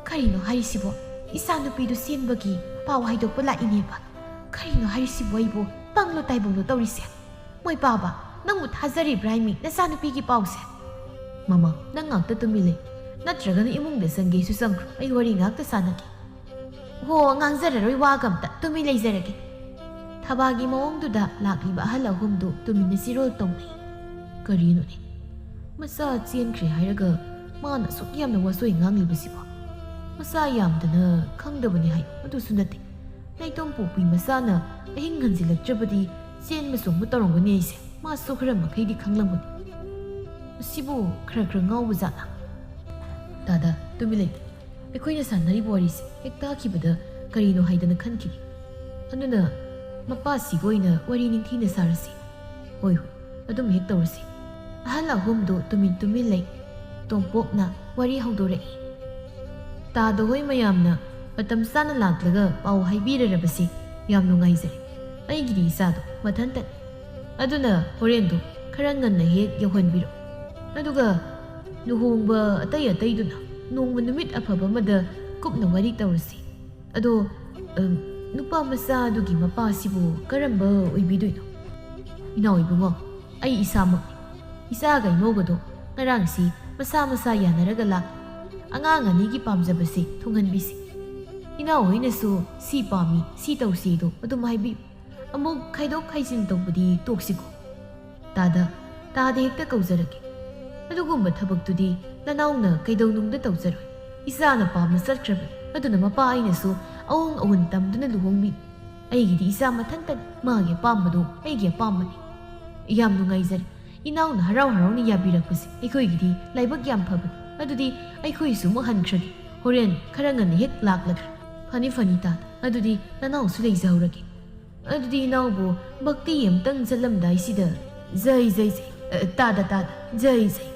ꯀꯔꯤꯅꯣ ꯍꯥꯏꯔꯤꯁꯤꯕꯣ? ꯏꯆꯥ ꯅꯨꯄꯤꯗꯨ ꯆꯦꯟꯕꯒꯤ ꯄꯥꯎ ꯍꯩꯗꯣꯛꯄ ꯂꯥꯛꯏꯅꯦꯕ. ꯀꯔꯤꯅꯣ ꯍꯥꯏꯔꯤꯁꯤꯕꯣ? ꯑꯩꯕꯨ ꯄꯪꯂꯣ ꯇꯥꯏꯕꯪꯂꯣ ꯇꯧꯔꯤꯁꯦ? ꯃꯣꯏ ꯄꯥꯕ, ꯅꯪꯕꯨ ꯊꯥꯖꯔꯤꯕ꯭ꯔꯥ ꯍꯥꯏꯃꯤ ꯅꯆꯥ ꯅꯨꯄꯤꯒꯤ ꯄꯥꯎꯁꯦ? ꯃꯃꯥ, ꯅꯪ ꯉꯥꯛꯇ ꯇꯨꯃꯤꯟ ꯂꯩ. ꯅꯠꯇ꯭ꯔꯒꯅ ꯏꯃꯨꯡꯗ ꯆꯪꯒꯦꯁꯨ ꯆꯪꯈ꯭ꯔꯣ. ꯑꯩ ꯋꯥꯔꯤ ꯉꯥꯛꯇ ꯁꯥꯟꯅꯒꯦ. ꯍꯣ, ꯉꯥꯡꯖꯔꯔꯣꯏ ꯋꯥꯒ ꯑꯝꯇ. ꯇꯨꯃꯤꯟ ꯂꯩꯖꯔꯒꯦ. ꯊꯕꯥꯒꯤ ꯃꯑꯣꯡꯗꯨꯗ ꯂꯥꯛꯂꯤꯕ ꯑꯍꯜ ꯑꯍꯨꯝꯗꯨ ꯇꯨꯃꯤꯟꯅ ꯆꯤꯔꯣꯜ ꯇꯧꯅꯩ. ꯀꯔꯤꯅꯣꯅꯦ? ꯃꯆꯥ ꯆꯦꯟꯈ꯭ꯔꯦ ꯍꯥꯏꯔꯒ ꯃꯥꯅ ꯑꯁꯨꯛ ꯌꯥꯝꯅ ꯋꯥꯆꯣꯏ ꯉꯥꯡꯂꯤꯕꯁꯤꯕꯣ? ꯃꯆꯥ ꯌꯥꯝꯗꯅ ꯈꯪꯗꯕꯅꯤ ꯍꯥꯏ, ꯑꯗꯨꯁꯨ ꯅꯠꯇꯦ. ꯅꯥꯏꯇꯣꯝ ꯄꯣꯛꯄꯤ ꯃꯆꯥꯅ ꯑꯍꯤꯡ ꯍꯟꯖꯤꯜꯂꯛꯇ꯭ꯔꯕꯗꯤ ꯆꯦꯟꯕ ꯆꯣꯡꯕ ꯇꯧꯔꯝꯒꯅꯤ ꯑꯩꯁꯦ. ꯃꯥꯁꯨ ꯈꯔ ꯃꯈꯩꯗꯤ ꯈꯪꯂꯝꯒꯅꯤ. ꯃꯁꯤꯕꯨ ꯈꯔ ꯈꯔ ꯉꯥꯎꯕ ꯖꯥꯠꯂꯥ? ꯗꯥꯗꯥ, ꯇꯨꯃꯤꯟ ꯂꯩ. ꯑꯩꯈꯣꯏꯅ ꯁꯥꯟꯅꯔꯤꯕ ꯋꯥꯔꯤꯁꯦ ꯍꯦꯛ ꯇꯥꯈꯤꯕꯗ ꯀꯔꯤꯅꯣ ꯍꯥꯏꯗꯅ ꯈꯟꯈꯤꯅꯤ. ꯑꯗꯨꯅ ꯃꯄꯥꯁꯤꯒ ꯑꯣꯏꯅ ꯋꯥꯔꯤ ꯅꯤꯡꯊꯤꯅ ꯁꯥꯔꯁꯤ. ꯍꯣꯏ ꯍꯣꯏ, ꯑꯗꯨꯝ ꯍꯦꯛ ꯇꯧꯔꯁꯤ. ꯑꯍꯜ ꯑꯍꯨꯝꯗꯨ ꯇꯨꯃꯤꯟ ꯂꯩ. ꯇꯣꯝꯄꯣꯛꯅ ꯋꯥꯔꯤ ꯍꯧꯗꯣꯔꯛꯏ. ꯇꯥꯗꯍꯣꯏ ꯃꯌꯥꯝꯅ ꯃꯇꯝ ꯆꯥꯅ ꯂꯥꯛꯂꯒ ꯄꯥꯎ ꯍꯥꯏꯕꯤꯔꯔꯕꯁꯤ ꯌꯥꯝ ꯅꯨꯡꯉꯥꯏꯖꯔꯦ. ꯑꯩꯒꯤꯗꯤ ꯏꯆꯥꯗꯣ ꯃꯊꯟꯇꯅꯤ. ꯑꯗꯨꯅ ꯍꯣꯔꯦꯟꯗꯨ ꯈꯔ ꯉꯟꯅ ꯍꯦꯛ ꯌꯧꯍꯟꯕꯤꯔꯣ. ꯑꯗꯨꯒ ꯂꯨꯍꯣꯡꯕ ꯑꯇꯩꯗꯨꯅ ꯅꯣꯡꯃ ꯅꯨꯃꯤꯠ ꯑꯐꯕ ꯑꯃꯗ ꯀꯨꯞꯅ ꯋꯥꯔꯤ ꯇꯧꯔꯁꯤ. ꯑꯗꯣ ꯅꯨꯄꯥ ꯃꯆꯥ ꯑꯗꯨꯒꯤ ꯃꯄꯥꯁꯤꯕꯨ ꯀꯔꯝꯕ ꯑꯣꯏꯕꯤꯗꯣꯏꯅꯣ? ꯏꯅꯥꯎ ꯏꯕꯨꯡꯉꯣ, ꯑꯩ ꯏꯁꯥꯃꯛꯅꯤ. ꯏꯆꯥꯒ ꯏꯃꯧꯒꯗꯣ ꯉꯔꯥꯡꯁꯤ ꯃꯁꯥ ꯌꯥꯅꯔꯒ ꯂꯥꯛ. ꯑꯉꯥꯡ ꯑꯅꯤꯒꯤ ꯄꯥꯝꯖꯕꯁꯤ ꯊꯨꯡꯍꯟꯕꯤꯁꯤ. ꯏꯅꯥꯎ ꯍꯣꯏꯅꯁꯨ ꯁꯤ ꯄꯥꯝꯃꯤ, ꯁꯤ ꯇꯧꯁꯤꯗꯣ ꯑꯗꯨꯝ ꯍꯥꯏꯕꯤꯌꯨ. ꯑꯃꯨꯛ ꯈꯥꯏꯗꯣꯛ ꯈꯥꯏꯖꯤꯟ ꯇꯧꯕꯗꯤ ꯇꯣꯛꯁꯤꯀꯣ. ꯇꯥꯗ ꯍꯦꯛꯇ ꯀꯧꯖꯔꯒꯦ. ꯑꯗꯨꯒꯨꯝꯕ ꯊꯕꯛꯇꯨꯗꯤ ꯅꯅꯥꯎꯅ ꯀꯩꯗꯧꯅꯨꯡꯗ ꯇꯧꯖꯔꯣꯏ. ꯏꯆꯥꯅ ꯄꯥꯝꯅ ꯆꯠꯈ꯭ꯔꯕꯅꯤ. ꯑꯗꯨꯅ ꯃꯄꯥ ꯑꯩꯅꯁꯨ ꯑꯑꯣꯡ ꯑꯑꯣꯟ ꯇꯝꯗꯨꯅ ꯂꯨꯍꯣꯡꯕꯤ. ꯑꯩꯒꯤꯗꯤ ꯏꯆꯥ ꯃꯊꯟꯇꯅꯤ. ꯃꯥꯒꯤ ꯑꯄꯥꯝꯕꯗꯣ ꯑꯩꯒꯤ ꯑꯄꯥꯝꯕꯅꯤ. ꯌꯥꯝ ꯅꯨꯡꯉꯥꯏꯖꯔꯦ. ꯏꯅꯥꯎꯅ ꯍꯔꯥꯎ ꯍꯔꯥꯎꯅ ꯌꯥꯕꯤꯔꯛꯄꯁꯦ ꯑꯩꯈꯣꯏꯒꯤꯗꯤ ꯂꯥꯏꯕꯛ ꯌꯥꯝ ꯐꯕꯅꯤ ꯑꯗꯨꯗꯤ ꯑꯩꯈꯣꯏꯁꯨ ꯑꯃꯨꯛ ꯍꯟꯈ꯭ꯔꯒꯦ ꯍꯣꯔꯦꯟ ꯈꯔ ꯉꯟꯅ ꯍꯦꯛ ꯂꯥꯛꯂꯒ ꯐꯅꯤ ꯇꯥꯗ ꯑꯗꯨꯗꯤ ꯅꯅꯥꯎꯁꯨ ꯂꯩꯖꯍꯧꯔꯒꯦ ꯑꯗꯨꯗꯤ ꯏꯅꯥꯎꯕꯨ ꯚꯛꯇꯤ ꯑꯃꯇꯪ ꯆꯠꯂꯝꯗꯥꯏꯁꯤꯗ ꯖꯩ ꯖꯩ ꯇꯥꯗ ꯖꯩ ꯖꯩ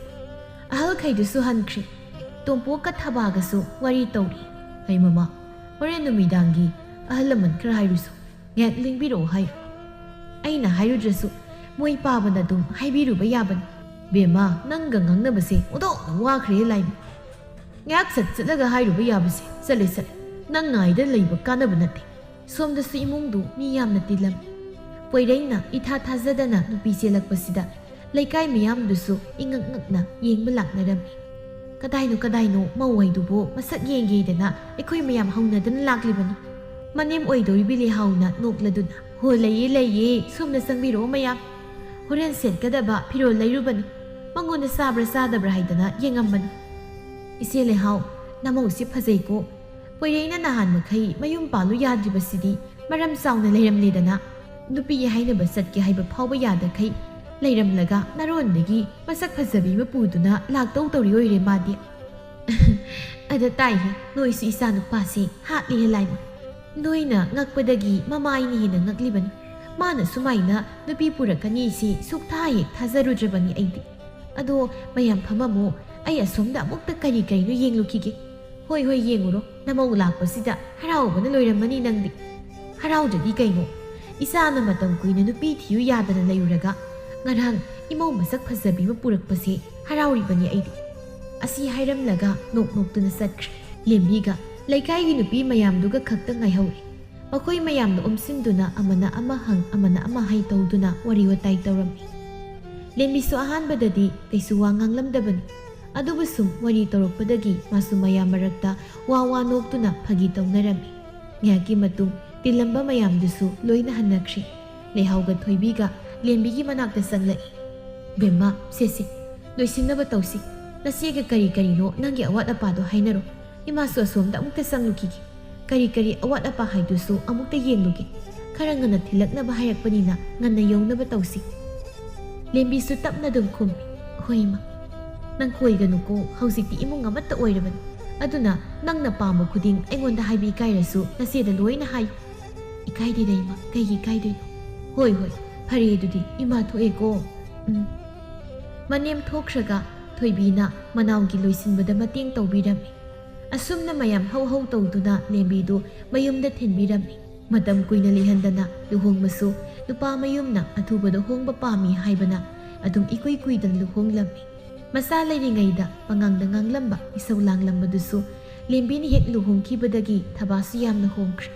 ꯑꯍꯜꯈꯩꯗꯨꯁꯨ ꯍꯟꯈ꯭ꯔꯤ ꯇꯣꯝꯄꯣꯛꯀ ꯊꯕꯥꯒꯁꯨ ꯋꯥꯔꯤ ꯇꯧꯔꯤ ꯍꯩ ꯃꯃꯥ ꯍꯣꯔꯦꯟ ꯅꯨꯃꯤꯗꯥꯡꯒꯤ ꯑꯍꯜ ꯂꯃꯟ ꯈꯔ ꯍꯥꯏꯔꯨꯁꯨ ꯉꯥꯏꯍꯥꯛ ꯂꯦꯡꯕꯤꯔꯛꯑꯣ ꯍꯥꯏꯔꯣ ꯑꯩꯅ ꯍꯥꯏꯔꯨꯗ꯭ꯔꯁꯨ ꯃꯣꯏ ꯄꯥꯕꯅ ꯑꯗꯨꯝ ꯍꯥꯏꯕꯤꯔꯨꯕ ꯌꯥꯕꯅꯤ ꯕꯦꯝꯃ ꯅꯪꯒ ꯉꯥꯡꯅꯕꯁꯦ ꯑꯣꯟꯊꯣꯛꯅ ꯋꯥꯈ꯭ꯔꯦ ꯂꯥꯏꯕ ꯉꯥꯏꯍꯥꯛ ꯆꯠꯂꯒ ꯍꯥꯏꯔꯨꯕ ꯌꯥꯕꯁꯦ ꯆꯠꯂꯦ ꯅꯪ ꯉꯥꯏꯗ ꯂꯩꯕ ꯀꯥꯟꯅꯕ ꯅꯠꯇꯦ ꯁꯣꯝꯗꯁꯨ ꯏꯃꯨꯡꯗꯨ ꯃꯤ ꯌꯥꯝꯅ ꯇꯤꯜꯂꯝꯃꯤ ꯄꯣꯏꯔꯩꯅ ꯏꯊꯥ ꯊꯥꯖꯗꯅ ꯅꯨꯄꯤ ꯆꯦꯜꯂꯛꯄꯁꯤꯗ ꯂꯩꯀꯥꯏ ꯃꯌꯥꯝꯗꯨꯁꯨ ꯏꯉꯛ ꯉꯛꯅ ꯌꯦꯡꯕ ꯂꯥꯛꯅꯔꯝꯃꯤ ꯀꯗꯥꯏꯅꯣ ꯃꯧ ꯍꯩꯗꯨꯕꯨ ꯃꯁꯛ ꯌꯦꯡꯒꯦꯗꯅ ꯑꯩꯈꯣꯏ ꯃꯌꯥꯝ ꯍꯧꯅꯗꯅ ꯂꯥꯛꯂꯤꯕꯅꯤ ꯃꯅꯦꯝ ꯑꯣꯏꯗꯧꯔꯤꯕꯤ ꯂꯩꯍꯥꯎꯅ ꯅꯣꯛꯂꯗꯨꯅ ꯍꯣ ꯂꯩꯌꯦ ꯁꯣꯝꯅ ꯆꯪꯕꯤꯔꯛꯑꯣ ꯃꯌꯥꯝ ꯍꯣꯔꯦꯟ ꯁꯦꯠꯀꯗꯕ ꯐꯤꯔꯣꯜ ꯂꯩꯔꯨꯕꯅꯤ ꯃꯉꯣꯟꯗ ꯆꯥꯕ꯭ꯔꯥ ꯆꯥꯗꯕ꯭ꯔꯥ ꯍꯥꯏꯗꯅ ꯌꯦꯡꯉꯝꯕꯅꯤ ꯏꯆꯦ ꯂꯩꯍꯥꯎ ꯅꯃꯧꯁꯤ ꯐꯖꯩꯀꯣ ꯄꯣꯏꯔꯩꯅ ꯅꯍꯥꯟ ꯃꯈꯩ ꯃꯌꯨꯝ ꯄꯥꯜꯂꯨ ꯌꯥꯗ꯭ꯔꯤꯕꯁꯤꯗꯤ ꯃꯔꯝ ꯆꯥꯎꯅ ꯂꯩꯔꯝꯂꯦꯗꯅ ꯅꯨꯄꯤ ꯍꯥꯏꯅꯕ ꯆꯠꯀꯦ ꯍꯥꯏꯕ ꯐꯥꯎꯕ ꯌꯥꯗꯈꯩ ꯂꯩꯔꯝꯂꯒ ꯅꯔꯣꯟꯗꯒꯤ ꯃꯁꯛ ꯐꯖꯕꯤ ꯑꯃ ꯄꯨꯗꯨꯅ ꯂꯥꯛꯇꯧ ꯇꯧꯔꯤ ꯑꯣꯏꯔꯦ ꯃꯥꯗꯤ ꯑꯗ ꯇꯥꯏꯍꯦ ꯅꯣꯏꯁꯨ ꯏꯆꯥ ꯅꯨꯄꯥꯁꯤ ꯍꯥꯠꯂꯤꯍꯦ ꯂꯥꯏꯃ ꯅꯣꯏꯅ ꯉꯛꯄꯗꯒꯤ ꯃꯃꯥꯏꯅ ꯍꯦꯟꯅ ꯉꯛꯂꯤꯕꯅꯤ ꯃꯥꯅ ꯁꯨꯃꯥꯏꯅ ꯅꯨꯄꯤ ꯄꯨꯔꯛꯀꯅꯤꯁꯤ ꯁꯨꯛꯊꯥ ꯍꯦꯛ ꯊꯥꯖꯔꯨꯗ꯭ꯔꯕꯅꯤ ꯑꯩꯗꯤ ꯑꯗꯣ ꯃꯌꯥꯝ ꯐꯝꯃꯝꯃꯣ ꯑꯩ ꯑꯁꯣꯝꯗ ꯑꯃꯨꯛꯇ ꯀꯔꯤꯅꯣ ꯌꯦꯡꯂꯨꯈꯤꯒꯦ ꯍꯣꯏ ꯌꯦꯡꯉꯨꯔꯣ ꯅꯃꯧ ꯂꯥꯛꯄꯁꯤꯗ ꯍꯔꯥꯎꯕꯅ ꯂꯣꯏꯔꯝꯃꯅꯤ ꯅꯪꯗꯤ ꯍꯔꯥꯎꯗ꯭ꯔꯗꯤ ꯀꯩꯅꯣ ꯏꯆꯥꯅ ꯃꯇꯝ ꯀꯨꯏꯅ ꯅꯨꯄꯤ ꯊꯤꯌꯨ ꯌꯥꯗꯅ ꯂꯩꯔꯨꯔꯒ ꯉꯔꯥꯡ ꯏꯃꯧ ꯃꯁꯛ ꯐꯖꯕꯤ ꯑꯃ ꯄꯨꯔꯛꯄꯁꯦ ꯍꯔꯥꯎꯔꯤꯕꯅꯤ ꯑꯩꯗꯤ ꯑꯁꯤ ꯍꯥꯏꯔꯝꯂꯒ ꯅꯣꯛꯇꯨꯅ ꯆꯠꯈ꯭ꯔꯦ ꯂꯦꯝꯕꯤꯒ ꯂꯩꯀꯥꯏꯒꯤ ꯅꯨꯄꯤ ꯃꯌꯥꯝꯗꯨꯒ ꯈꯛꯇ ꯉꯥꯏꯍꯧꯔꯤ ꯃꯈꯣꯏ ꯃꯌꯥꯝꯅ ꯑꯣꯝꯁꯤꯟꯗꯨꯅ ꯑꯃꯅ ꯑꯃ ꯍꯪ ꯑꯃꯅ ꯑꯃ ꯍꯩ ꯇꯧꯗꯨꯅ ꯋꯥꯔꯤ ꯋꯥꯇꯥꯏ ꯇꯧꯔꯝꯃꯤ ꯂꯦꯝꯕꯤꯁꯨ ꯑꯍꯥꯟꯕꯗꯗꯤ ꯀꯩꯁꯨ ꯋꯥ ꯉꯥꯡꯂꯝꯗꯕꯅꯤ ꯑꯗꯨꯕꯨ ꯁꯨꯝ ꯋꯥꯔꯤ ꯇꯧꯔꯛꯄꯗꯒꯤ ꯃꯥꯁꯨ ꯃꯌꯥꯝ ꯃꯔꯛꯇ ꯋꯥ ꯅꯣꯛꯇꯨꯅ ꯐꯥꯒꯤ ꯇꯧꯅꯔꯝꯃꯤ ꯉꯥꯏꯍꯥꯛꯀꯤ ꯃꯇꯨꯡ ꯇꯤꯜꯂꯝꯕ ꯃꯌꯥꯝꯗꯨꯁꯨ ꯂꯣꯏꯅ ꯍꯟꯅꯈ꯭ꯔꯤ ꯂꯩꯍꯥꯎꯒ ꯊꯣꯏꯕꯤꯒ ꯂꯦꯝꯕꯤꯒꯤ ꯃꯅꯥꯛꯇ ꯆꯪꯂꯛꯏ ꯕꯦꯝꯃ ꯁꯦ ꯂꯣꯏꯁꯤꯟꯅꯕ ꯇꯧꯁꯤ ꯅꯆꯦꯒ ꯀꯔꯤꯅꯣ ꯅꯪꯒꯤ ꯑꯋꯥꯠ ꯑꯄꯥꯗꯣ ꯍꯥꯏꯅꯔꯣ ꯏꯃꯥꯁꯨ ꯑꯁꯣꯝꯗ ꯑꯃꯨꯛꯇ ꯆꯪꯂꯨꯈꯤꯒꯦ ꯀꯔꯤ ꯑꯋꯥꯠ ꯑꯄꯥ ꯍꯥꯏꯗꯨꯁꯨ ꯑꯃꯨꯛꯇ ꯌꯦꯡꯂꯨꯒꯦ ꯈꯔ ꯉꯟꯅ ꯊꯤꯜꯂꯛꯅꯕ ꯍꯥꯏꯔꯛꯄꯅꯤꯅ ꯉꯟꯅ ꯌꯧꯅꯕ ꯇꯧꯁꯤ ꯂꯦꯝꯕꯤꯁꯨ ꯇꯞꯅ ꯑꯗꯨꯝ ꯈꯨꯝꯃꯤ ꯍꯣꯏ ꯏꯃꯥ ꯅꯪ ꯀꯣꯏꯒꯅꯨꯀꯣ ꯍꯧꯖꯤꯛꯇꯤ ꯏꯃꯨꯡ ꯑꯃꯠꯇ ꯑꯣꯏꯔꯕꯅꯤ ꯑꯗꯨꯅ ꯅꯪꯅ ꯄꯥꯝꯕ ꯈꯨꯗꯤꯡ ꯑꯩꯉꯣꯟꯗ ꯍꯥꯏꯕ ꯏꯀꯥꯏꯔꯁꯨ ꯅꯆꯦꯗ ꯂꯣꯏꯅ ꯍꯥꯏꯌꯨ ꯏꯀꯥꯏꯗꯦꯗ ꯏꯃꯥ ꯀꯩꯒꯤ ꯏꯀꯥꯏꯗꯣꯏꯅꯣ ꯍꯣꯏ ꯐꯔꯦ ꯑꯗꯨꯗꯤ ꯏꯃꯥ ꯊꯣꯛꯑꯦꯀꯣ ꯃꯅꯦꯝ ꯊꯣꯛꯈ꯭ꯔꯒ ꯊꯣꯏꯕꯤꯅ ꯃꯅꯥꯎꯒꯤ ꯂꯣꯏꯁꯤꯟꯕꯗ ꯃꯇꯦꯡ ꯇꯧꯕꯤꯔꯝꯃꯤ ꯑꯁꯨꯝꯅ ꯃꯌꯥꯝ ꯍꯧ ꯇꯧꯗꯨꯅ ꯂꯦꯝꯕꯤꯗꯨ ꯃꯌꯨꯝꯗ ꯊꯤꯟꯕꯤꯔꯝꯃꯤ ꯃꯇꯝ ꯀꯨꯏꯅ ꯂꯩꯍꯟꯗꯅ ꯂꯨꯍꯣꯡꯕꯁꯨ ꯅꯨꯄಾ ꯃꯌꯨꯝꯅ ꯑꯊꯨꯕꯗ ꯍꯣꯡꯕ ꯄꯥꯝꯃꯤ ꯍꯥꯏꯕꯅ ꯑꯗꯨꯝ ꯏꯀꯨꯏ ꯀꯨꯏꯗꯅ ꯂꯨꯍꯣꯡꯂꯝꯃꯤ ꯃꯆꯥ ꯂꯩꯔꯤꯉꯩꯗ ꯄꯉꯥꯡꯗ ꯉꯥꯡꯂꯝꯕ ꯏꯁꯧ ꯂꯥꯡꯂꯝꯕꯗꯨꯁꯨ ꯂꯦꯝꯕꯤꯅ ꯍꯦꯛ ꯂꯨꯍꯣꯡꯈꯤꯕꯗꯒꯤ ꯊꯕꯥꯁꯨ ꯌꯥꯝꯅ ꯍꯣꯡꯈ꯭ꯔꯦ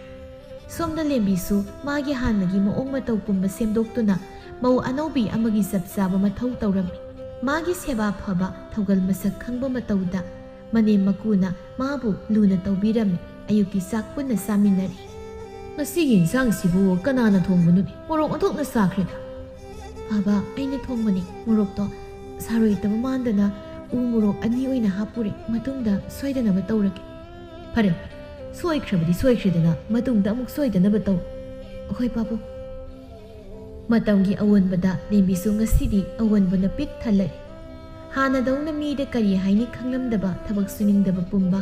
ꯁꯣꯝꯗ ꯂꯦꯝꯕꯤꯁꯨ ꯃꯥꯒꯤ ꯍꯥꯟꯅꯒꯤ ꯃꯑꯣꯡ ꯃꯇꯧ ꯄꯨꯝꯕ ꯁꯦꯝꯗꯣꯛꯇꯨꯅ ꯃꯧ ꯑꯅꯧꯕꯤ ꯑꯃꯒꯤ ꯆꯞ ꯆꯥꯕ ꯃꯊꯧ ꯇꯧꯔꯝꯃꯤ ꯃꯥꯒꯤ ꯁꯦꯕꯥ ꯐꯕ ꯊꯧꯒꯜ ꯃꯁꯛ ꯈꯪꯕ ꯃꯇꯧꯗ ꯃꯅꯦꯝ ꯃꯀꯨꯅ ꯃꯥꯕꯨ ꯂꯨꯅ ꯇꯧꯕꯤꯔꯝꯃꯤ ꯑꯌꯨꯛꯀꯤ ꯆꯥꯛ ꯄꯨꯟꯅ ꯆꯥꯃꯤꯟꯅꯔꯤ ꯉꯁꯤꯒꯤ ꯏꯟꯁꯥꯡꯁꯤꯕꯨ ꯀꯅꯥꯅ ꯊꯣꯡꯕꯅꯣꯅꯦ ꯃꯣꯔꯣꯛ ꯑꯣꯟꯊꯣꯛꯅ ꯆꯥꯈ꯭ꯔꯦꯗ ꯕꯥꯕꯥ ꯑꯩꯅ ꯊꯣꯡꯕꯅꯤ ꯃꯣꯔꯣꯛꯇꯣ ꯁꯥꯔꯣꯏꯇꯕ ꯃꯥꯟꯗꯅ ꯎ ꯃꯣꯔꯣꯛ 2 ꯑꯣꯏꯅ ꯍꯥꯞꯄꯨꯔꯦ ꯃꯇꯨꯡꯗ ꯁꯣꯏꯗꯅꯕ ꯇꯧꯔꯒꯦ ꯐꯔꯦ ꯁꯣꯏꯈ꯭ꯔꯕꯗꯤ ꯁꯣꯏꯈ꯭ꯔꯦꯗꯅ ꯃꯇꯨꯡꯗ ꯑꯃꯨꯛ ꯁꯣꯏꯗꯅꯕ ꯇꯧ ꯍꯣꯏ ꯕꯥꯕꯨ ꯃꯇꯝꯒꯤ ꯑꯑꯣꯟꯕꯗ ꯂꯦꯝꯕꯤꯁꯨ ꯉꯁꯤꯗꯤ ꯑꯑꯣꯟꯕꯅ ꯄꯤꯛ ꯊꯜꯂꯛꯏ ꯍꯥꯟꯅꯗꯧꯅ ꯃꯤꯗ ꯀꯔꯤ ꯍꯥꯏꯅꯤ ꯈꯪꯂꯝꯗꯕ ꯊꯕꯛ ꯁꯨꯅꯤꯡꯗꯕ ꯄꯨꯝꯕ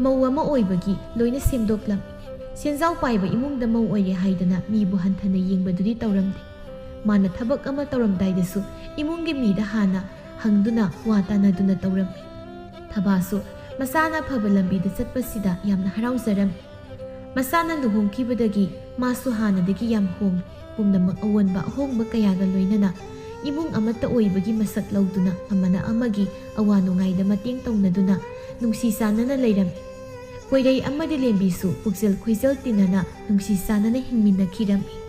ꯃꯧ ꯑꯃ ꯑꯣꯏꯕꯒꯤ ꯂꯣꯏꯅ ꯁꯦꯝꯗꯣꯛꯂꯝꯃꯤ ꯁꯦꯟꯖꯥꯎ ꯄꯥꯏꯕ ꯏꯃꯨꯡꯗ ꯃꯧ ꯑꯣꯏꯔꯦ ꯍꯥꯏꯗꯅ ꯃꯤꯕꯨ ꯍꯟꯊꯅ ꯌꯦꯡꯕꯗꯨꯗꯤ ꯇꯧꯔꯝꯗꯦ ꯃꯥꯅ ꯊꯕꯛ ꯑꯃ ꯇꯧꯔꯝꯗꯥꯏꯗꯁꯨ ꯏꯃꯨꯡꯒꯤ ꯃꯤꯗ ꯍꯥꯟꯅ ꯍꯪꯗꯨꯅ ꯋꯥ ꯇꯥꯟꯅꯗꯨꯅ ꯇꯧꯔꯝꯃꯤ ꯊꯕꯥꯁꯨ ꯃꯁꯥꯅ ꯐꯕ ꯂꯝꯕꯤꯗ ꯆꯠꯄꯁꯤꯗ ꯌꯥꯝꯅ ꯍꯔꯥꯎꯖꯔꯝꯃꯤ ꯃꯁꯥꯅ ꯂꯨꯍꯣꯡꯈꯤꯕꯗꯒꯤ ꯃꯥꯁꯨ ꯍꯥꯟꯅꯗꯒꯤ ꯌꯥꯝ ꯍꯣꯡꯉꯤ ꯄꯨꯝꯅꯃꯛ ꯑꯑꯣꯟꯕ ꯑꯍꯣꯡꯕ ꯀꯌꯥꯒ ꯂꯣꯏꯅꯅ ꯏꯃꯨꯡ ꯑꯃꯠꯇ ꯑꯣꯏꯕꯒꯤ ꯃꯁꯛ ꯂꯧꯗꯨꯅ ꯑꯃꯅ ꯑꯃꯒꯤ ꯑꯋꯥ ꯅꯨꯡꯉꯥꯏꯗ ꯃꯇꯦꯡ ꯇꯧꯅꯗꯨꯅ ꯅꯨꯡꯁꯤ ꯆꯥꯟꯅꯅ ꯂꯩꯔꯝꯃꯤ ꯄꯣꯏꯔꯩ ꯑꯃꯗꯤ ꯂꯦꯝꯕꯤꯁꯨ ꯄꯨꯛꯆꯦꯜ ꯈꯣꯏꯖꯦꯜ ꯇꯤꯟꯅꯅ ꯅꯨꯡꯁꯤ ꯆꯥꯟꯅꯅ ꯍꯤꯡꯃꯤꯟꯅꯈꯤꯔꯝꯃꯤ